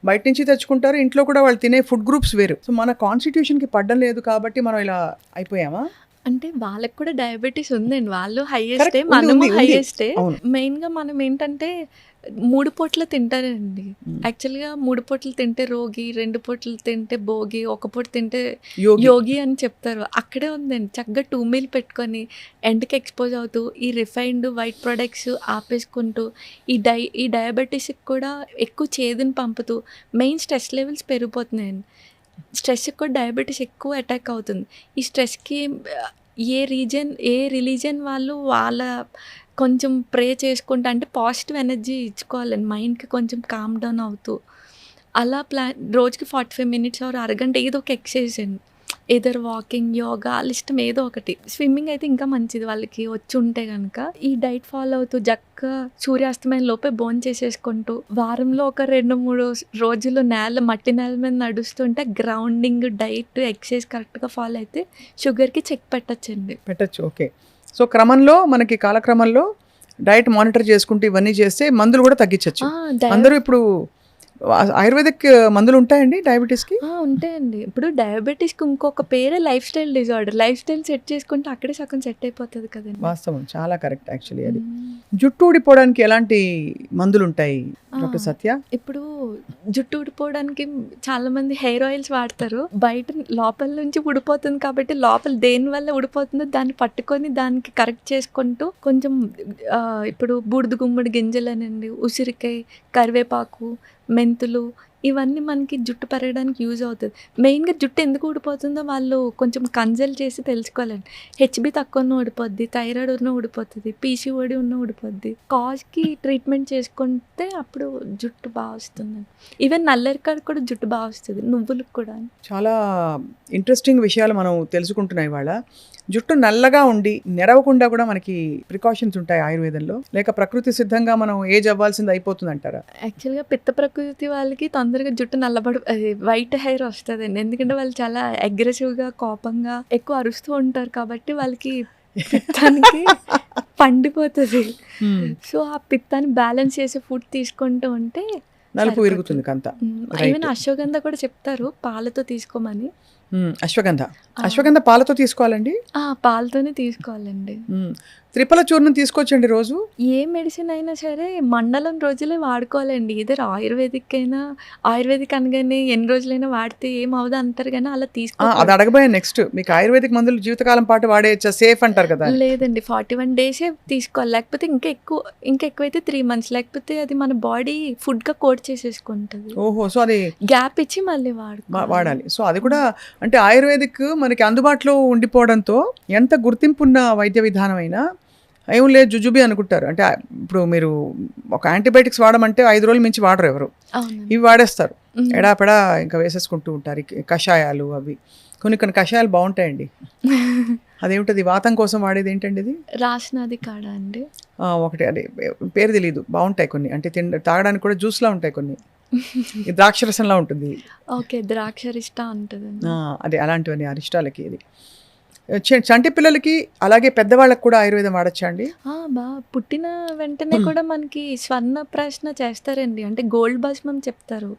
బయట నుంచి తెచ్చుకుంటారు. ఇంట్లో కూడా వాళ్ళు తినే ఫుడ్ గ్రూప్స్ వేరు. సో మన కాన్స్టిట్యూషన్కి పడ్డం లేదు కాబట్టి మనం ఇలా అయిపోయామా? అంటే వాళ్ళకి కూడా డయాబెటీస్ ఉందండి. వాళ్ళు హైయెస్టే, మనము హైయెస్టే. మెయిన్గా మనం ఏంటంటే 3 పూటలు తింటారండి. యాక్చువల్గా 3 పూటలు తింటే రోగి, 2 పూటలు తింటే భోగి, 1 పూట తింటే యోగి అని చెప్తారు. అక్కడే ఉందండి. చక్కగా 2 మీల్ పెట్టుకొని ఎండకి ఎక్స్పోజ్ అవుతూ ఈ రిఫైన్డ్ వైట్ ప్రొడక్ట్స్ ఆపేసుకుంటూ ఈ డయాబెటీస్కి కూడా ఎక్కువ చేదుని పంపుతూ మెయిన్ స్ట్రెస్ లెవెల్స్ పెరిగిపోతున్నాయండి. స్ట్రెస్కి కూడా డయాబెటీస్ ఎక్కువ అటాక్ అవుతుంది. ఈ స్ట్రెస్కి ఏ రిలీజన్ వాళ్ళు వాళ్ళ కొంచెం ప్రే చేసుకుంటా, అంటే పాజిటివ్ ఎనర్జీ ఇచ్చుకోవాలండి మైండ్కి, కొంచెం కామ్ డౌన్ అవుతూ అలా రోజుకి 45 మినిట్స్ ఆర్ అరగంట ఏదో ఒక ఎక్సర్సైజ్ అండి. ఏదర్ వాకింగ్, యోగా, ఇష్టం ఏదో ఒకటి. స్విమ్మింగ్ అయితే ఇంకా మంచిది వాళ్ళకి వచ్చి ఉంటే కనుక. ఈ డైట్ ఫాలో అవుతూ సూర్యాస్తమయం లోపే భోజనం చేసేసుకుంటూ వారంలో ఒక 2-3 రోజులు మట్టి నేల మీద నడుస్తుంటే గ్రౌండింగ్, డైట్, ఎక్సర్సైజ్ కరెక్ట్గా ఫాలో అయితే షుగర్కి చెక్ పెట్టచ్చు. ఓకే. సో క్రమంలో మనకి కాలక్రమంలో డైట్ మానిటర్ చేసుకుంటూ ఇవన్నీ చేస్తే మందులు కూడా తగ్గించవచ్చు. అందరూ ఇప్పుడు ఆయుర్వేదిక్ మందులు ఉంటాయండి డయాబెటీస్కి? ఉంటాయండి. ఇప్పుడు డయాబెటీస్కి ఇంకొక పేరే life style disorder. Life style set చేసుకుంటే అక్కడే సగం సెట్ అయిపోతుంది కదండి. వాస్తవం, చాలా కరెక్ట్ యాక్చువల్లీ. అది జుట్టు ఊడిపోవడానికి ఎలాంటి మందులు ఉంటాయి డాక్టర్ సత్య? ఇప్పుడు జుట్టు ఊడిపోవడానికి చాలా మంది హెయిర్ ఆయిల్స్ వాడతారు. బయట లోపల నుంచి ఊడిపోతుంది కాబట్టి లోపల దేని వల్ల ఊడిపోతుందో దాన్ని పట్టుకొని దానికి కరెక్ట్ చేసుకుంటూ కొంచెం ఇప్పుడు బూడిద గుమ్మడి గింజలనండి, ఉసిరికాయ, కరివేపాకు, మెంతులు, ఇవన్నీ మనకి జుట్టు పెరగడానికి యూజ్ అవుతుంది. మెయిన్గా జుట్టు ఎందుకు ఊడిపోతుందో వాళ్ళు కొంచెం కన్సల్ట్ చేసి తెలుసుకోవాలండి. హెచ్బి తక్కువ ఉన్న ఊడిపోద్ది, థైరాయిడ్ ఉన్న ఊడిపోతుంది, పీసీఓడి ఉన్న ఊడిపోద్ది. కాజ్కి ట్రీట్మెంట్ చేసుకుంటే అప్పుడు జుట్టు బాగా వస్తుంది. ఈవెన్ నల్లరికాడ కూడా జుట్టు బాగా వస్తుంది, నువ్వులకు కూడా. చాలా ఇంట్రెస్టింగ్ విషయాలు మనం తెలుసుకుంటున్నాయి ఇవాళ. జుట్టు నల్లగా ఉండి నెరవకుండా కూడా మనకి ప్రికాషన్స్ ఉంటాయి ఆయుర్వేదంలో, లేక ప్రకృతి సిద్ధంగా మనం ఏజ్ అవ్వాల్సింది అయిపోతుంది అంటారా? యాక్చువల్గా పిత్త ప్రకృతి వాళ్ళకి తొందరగా జుట్టు వైట్ హెయిర్ వస్తుందండి. ఎందుకంటే వాళ్ళు చాలా అగ్రెసివ్గా, కోపంగా ఎక్కువ అరుస్తూ ఉంటారు కాబట్టి వాళ్ళకి పిత్తానికి పండిపోతుంది. సో ఆ పిత్తాన్ని బ్యాలెన్స్ చేసే ఫుడ్ తీసుకుంటూ ఉంటే నలుపు విరుగుతుంది కంత. ఈవెన్ అశ్వగంధ కూడా చెప్తారు పాలతో తీసుకోమని. అశ్వగంధ పాలతో తీసుకోవాలండి? పాలతోనే తీసుకోవాలండి. త్రిఫల చూర్ణం తీసుకోవచ్చండి రోజు? ఏ మెడిసిన్ అయినా సరే మండలం రోజులే వాడుకోవాలండి. ఇద్దరు ఆయుర్వేదిక్ అయినా, ఆయుర్వేదిక్ అనగానే ఎన్ని రోజులైనా వాడితే ఏం అవ్వదు అంటారు కానీ అలా అది అడగబోయే నెక్స్ట్. మీకు ఆయుర్వేదిక్ మందులు జీవితకాలం పాటు వాడేయచ్చా, సేఫ్ అంటారు కదా? లేదండి, 41 డేసే తీసుకోవాలి. లేకపోతే ఇంకా ఎక్కువైతే 3 months, లేకపోతే అది మన బాడీ ఫుడ్గా కోడ్ చేసేసుకుంటుంది. ఓహో, సో అది గ్యాప్ ఇచ్చి మళ్ళీ వాడాలి. సో అది కూడా అంటే ఆయుర్వేదిక్ మనకి అందుబాటులో ఉండిపోవడంతో ఎంత గుర్తింపు ఉన్న వైద్య విధానం అయినా ఏం లేదు జుజుబి అనుకుంటారు. అంటే ఇప్పుడు మీరు ఒక యాంటీబయాటిక్స్ వాడమంటే 5 రోజుల మించి వాడరు ఎవరు. ఇవి వాడేస్తారు, ఎడాపెడా ఇంకా వేసేసుకుంటూ ఉంటారు. కషాయాలు అవి కొన్ని కషాయాలు బాగుంటాయండి. అదేమిటది వాతం కోసం వాడేది ఏంటండి ఇది? రాసినది కాడ అండి ఒకటి, అదే పేరు తెలియదు, బాగుంటాయి కొన్ని. అంటే తాగడానికి కూడా జ్యూస్లా ఉంటాయి కొన్ని. ద్రాక్షరసంలా ఉంటుంది. ఓకే, ద్రాక్షరిష్ట ఉంటుంది. అదే అలాంటివన్నీ అరిష్టాలకి. ఇది చంటి పిల్లలకి అలాగే పెద్దవాళ్ళకి కూడా ఆయుర్వేదం వాడచ్చా అండి? పుట్టిన వెంటనే కూడా మనకి స్వర్ణ ప్రశ్న చేస్తారండి. అంటే గోల్డ్ భస్మం చెప్తారు.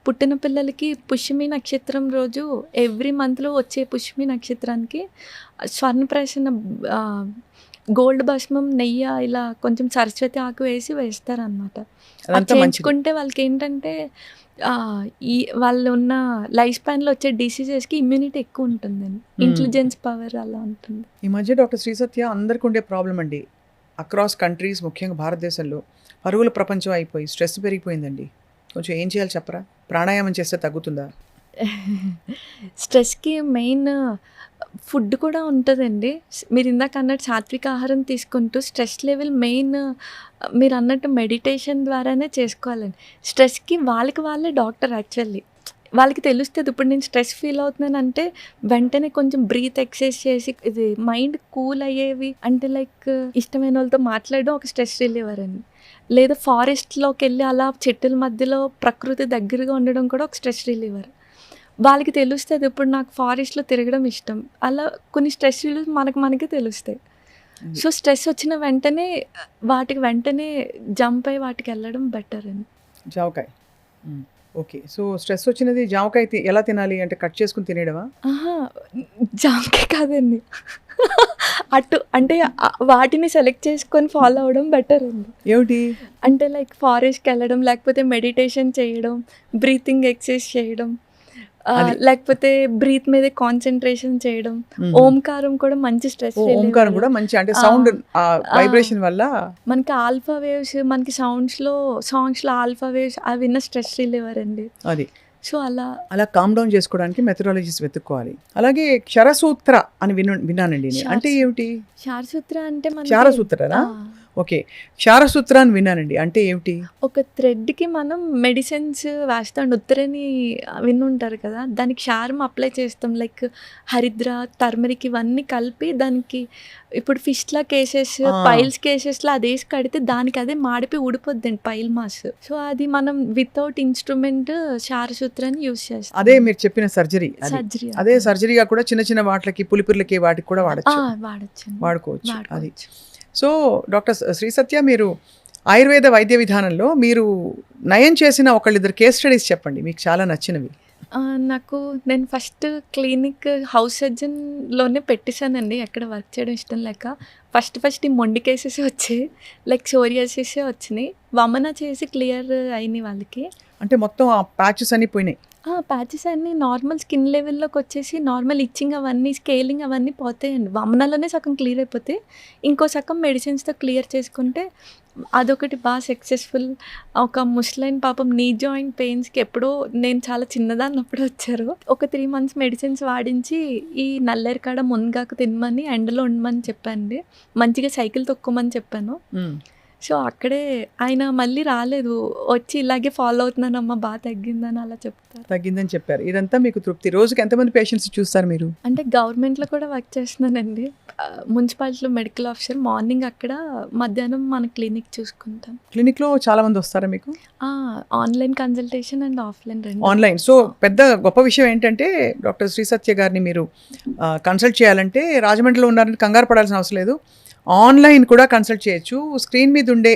పుట్టిన పిల్లలకి పుష్యమి నక్షత్రం రోజు ఎవ్రీ మంత్లో వచ్చే పుష్యమి నక్షత్రానికి స్వర్ణ ప్రశ్న గోల్డ్ భస్మం, నెయ్యి ఇలా కొంచెం సరస్వతి ఆకు వేస్తారనమాట. చేయించుకుంటే వాళ్ళకి ఏంటంటే వాళ్ళు ఉన్న లైఫ్ స్పాన్లో వచ్చే డిసీజెస్కి ఇమ్యూనిటీ ఎక్కువ ఉంటుందండి, ఇంటెలిజెన్స్ పవర్ అలా ఉంటుంది. ఈ మధ్య డాక్టర్ శ్రీ సత్య అందరికి ఉండే ప్రాబ్లం అండి, అక్రాస్ కంట్రీస్ ముఖ్యంగా భారతదేశంలో పరుగుల ప్రపంచం అయిపోయి స్ట్రెస్ పెరిగిపోయిందండి. కొంచెం ఏం చేయాలి చెప్పరా? ప్రాణాయామం చేస్తే తగ్గుతుందా? స్ట్రెస్కి మెయిన్ ఫుడ్ కూడా ఉంటుందండి. మీరు ఇందాక అన్నట్టు సాత్విక ఆహారం తీసుకుంటూ స్ట్రెస్ లెవెల్ మెయిన్ మీరు అన్నట్టు మెడిటేషన్ ద్వారానే చేసుకోవాలండి. స్ట్రెస్కి వాళ్ళే డాక్టర్. యాక్చువల్లీ వాళ్ళకి తెలుస్తుంది. ఇప్పుడు నేను స్ట్రెస్ ఫీల్ అవుతున్నాను అంటే వెంటనే కొంచెం బ్రీత్ ఎక్సర్సైజ్ చేసి ఇది మైండ్ కూల్ అయ్యేవి అంటే లైక్ ఇష్టమైన వాళ్ళతో మాట్లాడడం ఒక స్ట్రెస్ రిలీవర్ అండి. లేదా ఫారెస్ట్లోకి వెళ్ళి అలా చెట్టుల మధ్యలో ప్రకృతి దగ్గరగా ఉండడం కూడా ఒక స్ట్రెస్ రిలీవర్. వాళ్ళకి తెలుస్తుంది ఇప్పుడు నాకు ఫారెస్ట్లో తిరగడం ఇష్టం. అలా కొన్ని స్ట్రెస్ రిలీవ్ మనకే తెలుస్తాయి. సో స్ట్రెస్ వచ్చిన వెంటనే వెంటనే జంప్ అయ్యి వాటికి వెళ్ళడం బెటర్ అండి. జామకాయ, ఓకే. సో స్ట్రెస్ వచ్చినది జామకాయ ఎలా తినాలి అంటే కట్ చేసుకుని తినేయడమా? జామకాయ కాదండి, అటు అంటే వాటిని సెలెక్ట్ చేసుకొని ఫాలో అవ్వడం బెటర్ అండి. ఏమిటి అంటే లైక్ ఫారెస్ట్కి వెళ్ళడం, లేకపోతే మెడిటేషన్ చేయడం, బ్రీతింగ్ ఎక్సర్సైజ్ చేయడం, లేకపోతే బ్రీత్ మీద కాన్సన్ట్రేషన్ చేయడం. ఓంకారం కూడా మంచి స్ట్రెస్. ఓంకారం కూడా మంచి, అంటే సౌండ్ వైబ్రేషన్ వల్ల మనకి ఆల్ఫా వేవ్స్, మనకి సాంగ్స్లో ఆల్ఫా వేవ్స్ అవి విన్న స్ట్రెస్ రిలీవర్ అండి. అది సో అలా కామ్ డౌన్ చేసుకోవడానికి మెథడాలజీస్ వెతుక్కోవాలి. అలాగే క్షరసూత్ర అని విన్నానండి. అంటే ఏమిటి క్షారసూత్ర? అంటే క్షారసూత్రనా? ఓకే, క్షారసూత్ర అని విన్నానండి. అంటే ఏమిటి? ఒక థ్రెడ్కి మనం మెడిసిన్స్ వేస్తాం. ఉత్తరని వినుంటారు కదా, దానికి క్షారం అప్లై చేస్తాం. లైక్ హరిద్ర, టర్మరిక్ ఇవన్నీ కలిపి దానికి ఇప్పుడు ఫిష్లా కేసెస్, పైల్స్ కేసెస్లో అది వేసి కడితే దానికి అదే మాడిపోయి ఊడిపోద్దండి పైల్ మాస్. సో అది మనం వితౌట్ ఇన్స్ట్రుమెంట్ క్షారసూత్రాన్ని యూజ్ చేస్తాం. అదే మీరు చెప్పిన సర్జరీ. అదే సర్జరీగా కూడా చిన్న వాటికి పులిపిర్లకి వాటికి కూడా వాడుకోవచ్చు. అది. సో డాక్టర్ శ్రీ సత్య, మీరు ఆయుర్వేద వైద్య విధానంలో మీరు నయం చేసిన ఒకళ్ళిద్దరు కేస్ స్టడీస్ చెప్పండి, మీకు చాలా నచ్చినవి. నేను ఫస్ట్ క్లినిక్ హౌస్ సర్జన్లోనే పెట్టేశానండి, ఎక్కడ వర్క్ చేయడం ఇష్టం లేక. ఫస్ట్ ఈ మొండి కేసెస్ వచ్చాయి, లైక్ సోరియాసిస్ వచ్చినాయి. వమన చేసి క్లియర్ అయినాయి వాళ్ళకి. అంటే మొత్తం ఆ ప్యాచెస్ అన్నీ పోయినాయి? ప్యాచెస్ అన్నీ నార్మల్ స్కిన్ లెవెల్లోకి వచ్చేసి నార్మల్ ఇచ్చింగ్ అవన్నీ, స్కేలింగ్ అవన్నీ పోతాయండి. వమనలోనే సగం క్లియర్ అయిపోతే ఇంకో సగం మెడిసిన్స్తో క్లియర్ చేసుకుంటే అదొకటి బాగా సక్సెస్ఫుల్. ఒక ముస్లైన్ పాపం నీ జాయింట్ పెయిన్స్కి ఎప్పుడో నేను చాలా చిన్నదాన్నప్పుడు వచ్చారు. ఒక 3 months మెడిసిన్స్ వాడించి ఈ నల్లేరు కాడ మునగాకు తినమని, ఎండలో ఉండమని చెప్పండి, మంచిగా సైకిల్ తొక్కమని చెప్పాను. సో అక్కడే ఆయన మళ్ళీ రాలేదు, వచ్చి ఇలాగే ఫాలో అవుతున్నానమ్మా బాగా తగ్గిందని అలా తగ్గిందని చెప్పారు. ఇదంతా మీకు తృప్తి. రోజుకి ఎంతమంది పేషెంట్స్ చూస్తారు మీరు? అంటే గవర్నమెంట్లో కూడా వర్క్ చేస్తున్నానండి, మున్సిపాలిటీలో మెడికల్ ఆఫీసర్. మార్నింగ్ అక్కడ, మధ్యాహ్నం మన క్లినిక్ చూసుకుంటాం. క్లినిక్లో చాలా మంది వస్తారా మీకు? ఆన్లైన్ కన్సల్టేషన్ అండ్ ఆఫ్లైన్ రెండు. ఆన్లైన్. సో పెద్ద గొప్ప విషయం ఏంటంటే డాక్టర్ శ్రీ సత్య గారిని మీరు కన్సల్ట్ చేయాలంటే రాజమండ్రిలో ఉన్నారని కంగారు పడాల్సిన అవసరం లేదు. ఆన్లైన్ కూడా కన్సల్ట్ చేయొచ్చు. స్క్రీన్ మీద ఉండే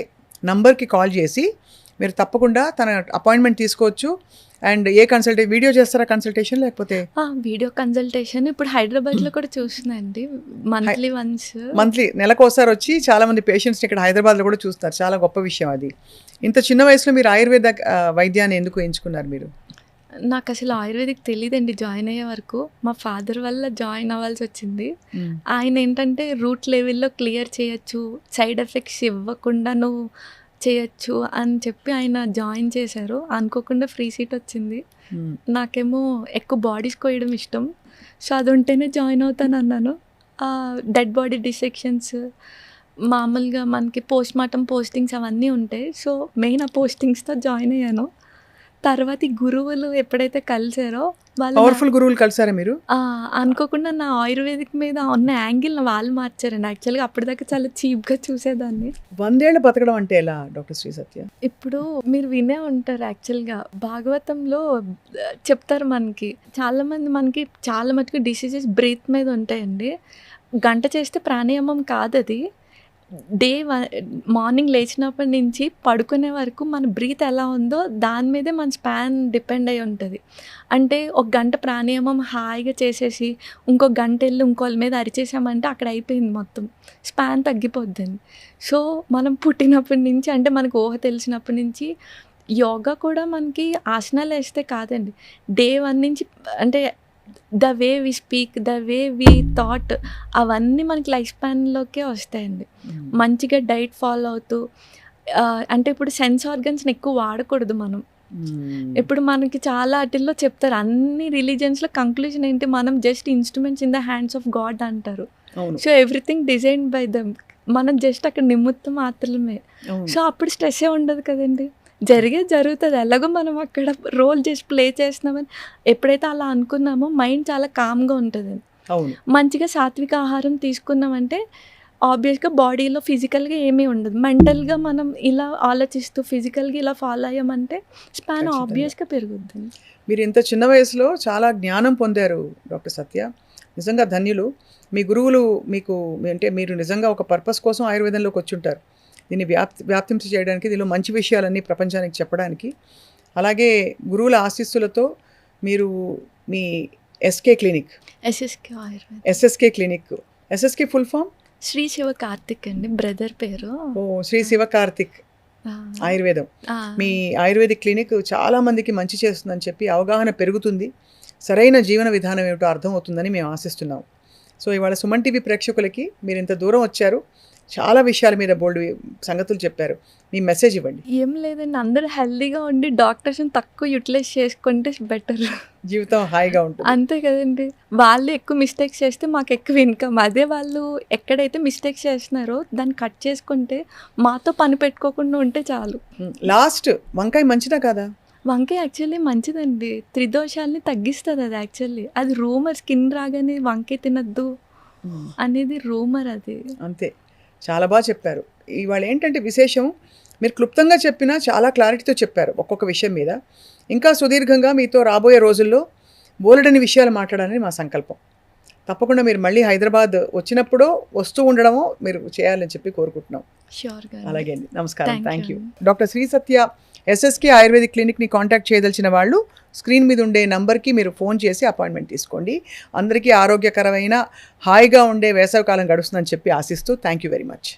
నంబర్కి కాల్ చేసి మీరు తప్పకుండా తన అపాయింట్మెంట్ తీసుకోవచ్చు. అండ్ ఏ వీడియో చేస్తారా కన్సల్టేషన్, లేకపోతే వీడియో కన్సల్టేషన్ ఇప్పుడు హైదరాబాద్లో కూడా చూస్తున్నాండి, మంత్లీ వన్స్. మంత్లీ నెలకోసారి వచ్చి చాలా మంది పేషెంట్స్ని ఇక్కడ హైదరాబాద్లో కూడా చూస్తారు. చాలా గొప్ప విషయం అది. ఇంత చిన్న వయసులో మీరు ఆయుర్వేద వైద్యాన్ని ఎందుకు ఎంచుకున్నారు మీరు? నాకు అసలు ఆయుర్వేదిక్ తెలియదండి జాయిన్ అయ్యే వరకు. మా ఫాదర్ వల్ల జాయిన్ అవ్వాల్సి వచ్చింది. ఆయన ఏంటంటే రూట్ లెవెల్లో క్లియర్ చేయొచ్చు, సైడ్ ఎఫెక్ట్స్ ఇవ్వకుండా నువ్వు చేయొచ్చు అని చెప్పి ఆయన జాయిన్ చేశారు. అనుకోకుండా ఫ్రీ సీట్ వచ్చింది. నాకేమో ఎక్కువ బాడీస్ కోయడం ఇష్టం. సో అది ఉంటేనే జాయిన్ అవుతాను అన్నాను. డెడ్ బాడీ డిసెక్షన్స్, మామూలుగా మనకి పోస్ట్ మార్టం పోస్టింగ్స్ అవన్నీ ఉంటాయి. సో మెయిన్ ఆ పోస్టింగ్స్తో జాయిన్ అయ్యాను. తర్వాత ఈ గురువులు ఎప్పుడైతే కలిసారో వాళ్ళు పవర్ఫుల్ గురువులు కలిసారా మీరు? అనుకోకుండా నా ఆయుర్వేదిక్ మీద ఉన్న యాంగిల్ వాళ్ళు మార్చారండి. యాక్చువల్గా అప్పటిదాకా చాలా చీప్గా చూసేదాన్ని. 100 ఏళ్ళు బతకడం అంటే ఎలా డాక్టర్ శ్రీ సత్య? ఇప్పుడు మీరు వినే ఉంటారు, యాక్చువల్గా భాగవతంలో చెప్తారు మనకి మనకి చాలా మటుకు డిసీజెస్ బ్రీత్ మీద ఉంటాయండి. గంట చేస్తే ప్రాణాయామం కాదు అది. మార్నింగ్ లేచినప్పటి నుంచి పడుకునే వరకు మన బ్రీత్ ఎలా ఉందో దాని మీదే మన స్పాన్ డిపెండ్ అయి ఉంటుంది. అంటే ఒక గంట ప్రాణాయామం హాయిగా చేసేసి ఇంకో గంట వెళ్ళి ఇంకోళ్ళ మీద అరిచేసామంటే అక్కడ అయిపోయింది, మొత్తం స్పాన్ తగ్గిపోద్దండి. సో మనం పుట్టినప్పటి నుంచి, అంటే మనకు ఊహ తెలిసినప్పటి నుంచి యోగా కూడా మనకి ఆసనాలు వేస్తే కాదండి, డే 1 నుంచి, అంటే the way we speak, the way we thought, అవన్నీ మనకి లైఫ్ స్పాన్లోకే వస్తాయండి. మంచిగా డైట్ ఫాలో అవుతూ, అంటే ఇప్పుడు సెన్స్ ఆర్గన్స్ని ఎక్కువ వాడకూడదు మనం. ఇప్పుడు మనకి చాలా వాటిల్లో చెప్తారు, అన్ని రిలీజియన్స్లో కంక్లూజన్ ఏంటి, మనం just instruments in the hands of God అంటారు. So everything designed by them, మనం జస్ట్ అక్కడ నిమిత్తం మాత్రమే. సో అప్పుడు స్ట్రెస్సే ఉండదు కదండి, జరుగుతుంది. ఎలాగో మనం అక్కడ రోల్ చేసి ప్లే చేస్తున్నామని ఎప్పుడైతే అలా అనుకున్నామో మైండ్ చాలా కామ్గా ఉంటుంది. మంచిగా సాత్విక ఆహారం తీసుకున్నామంటే ఆబ్వియస్గా బాడీలో ఫిజికల్గా ఏమీ ఉండదు. మెంటల్గా మనం ఇలా ఆలోచిస్తూ ఫిజికల్గా ఇలా ఫాలో అయ్యామంటే స్పాన్ ఆబ్వియస్గా పెరుగుతుంది. మీరు ఇంత చిన్న వయసులో చాలా జ్ఞానం పొందారు డాక్టర్ సత్య, నిజంగా ధన్యులు. మీ గురువులు మీకు, అంటే మీరు నిజంగా ఒక పర్పస్ కోసం ఆయుర్వేదంలోకి వచ్చి ఉంటారు. దీన్ని వ్యాప్తించి చేయడానికి, దీనిలో మంచి విషయాలన్నీ ప్రపంచానికి చెప్పడానికి. అలాగే గురువుల ఆశీస్సులతో మీరు మీ SSK clinic, SSK full form Shri Shiva Karthik అండి, బ్రదర్ పేరు. శ్రీ శివ కార్తిక్ ఆయుర్వేదం. మీ ఆయుర్వేదిక్ క్లినిక్ చాలా మందికి మంచి చేస్తుందని చెప్పి అవగాహన పెరుగుతుంది, సరైన జీవన విధానం ఏమిటో అర్థమవుతుందని మేము ఆశిస్తున్నాం. సో ఇవాళ సుమన్ టీవీ ప్రేక్షకులకి మీరు ఇంత దూరం వచ్చారు, చాలా విషయాల మీద బోల్డ్ సంగతులు చెప్పారు. మీ మెసేజ్ ఇవ్వండి. ఏం లేదండి, అందరూ హెల్దీగా ఉండి డాక్టర్స్ని తక్కువ యూటిలైజ్ చేసుకుంటే బెటర్, జీవితం హాయిగా ఉంటుంది. అంతే కదండి. వాళ్ళు ఎక్కువ మిస్టేక్స్ చేస్తే మాకు ఎక్కువ ఇన్కమ్. అదే వాళ్ళు ఎక్కడైతే మిస్టేక్స్ చేస్తున్నారో దాన్ని కట్ చేసుకుంటే, మాతో పని పెట్టుకోకుండా ఉంటే చాలు. లాస్ట్, వంకాయ మంచిదా కాదా? వంకాయ యాక్చువల్లీ మంచిదండి, త్రిదోషాలని తగ్గిస్తుంది అది. యాక్చువల్లీ అది రూమర్, స్కిన్ రాగానే వంకాయ తినద్దు అనేది రూమర్ అది. అంతే, చాలా బాగా చెప్పారు. ఇవాళ ఏంటంటే విశేషం, మీరు క్లుప్తంగా చెప్పినా చాలా క్లారిటీతో చెప్పారు ఒక్కొక్క విషయం మీద. ఇంకా సుదీర్ఘంగా మీతో రాబోయే రోజుల్లో బోలెడని విషయాలు మాట్లాడాలని మా సంకల్పం. తప్పకుండా మీరు మళ్ళీ హైదరాబాద్ వచ్చినప్పుడు వస్తూ ఉండడమో మీరు చేయాలని చెప్పి కోరుకుంటున్నాం. ష్యూర్గా. అలాగే అండి, నమస్కారం, thank you. Doctor Shri Satya SSK ayurvedic క్లినిక్ని కాంటాక్ట్ చేయదలిచిన వాళ్ళు స్క్రీన్ మీద ఉండే నంబర్కి మీరు ఫోన్ చేసి అపాయింట్మెంట్ తీసుకోండి. అందరికీ ఆరోగ్యకరమైన హాయిగా ఉండే వేసవికాలం గడుస్తుందని చెప్పి ఆశిస్తూ థ్యాంక్ యూ వెరీ మచ్.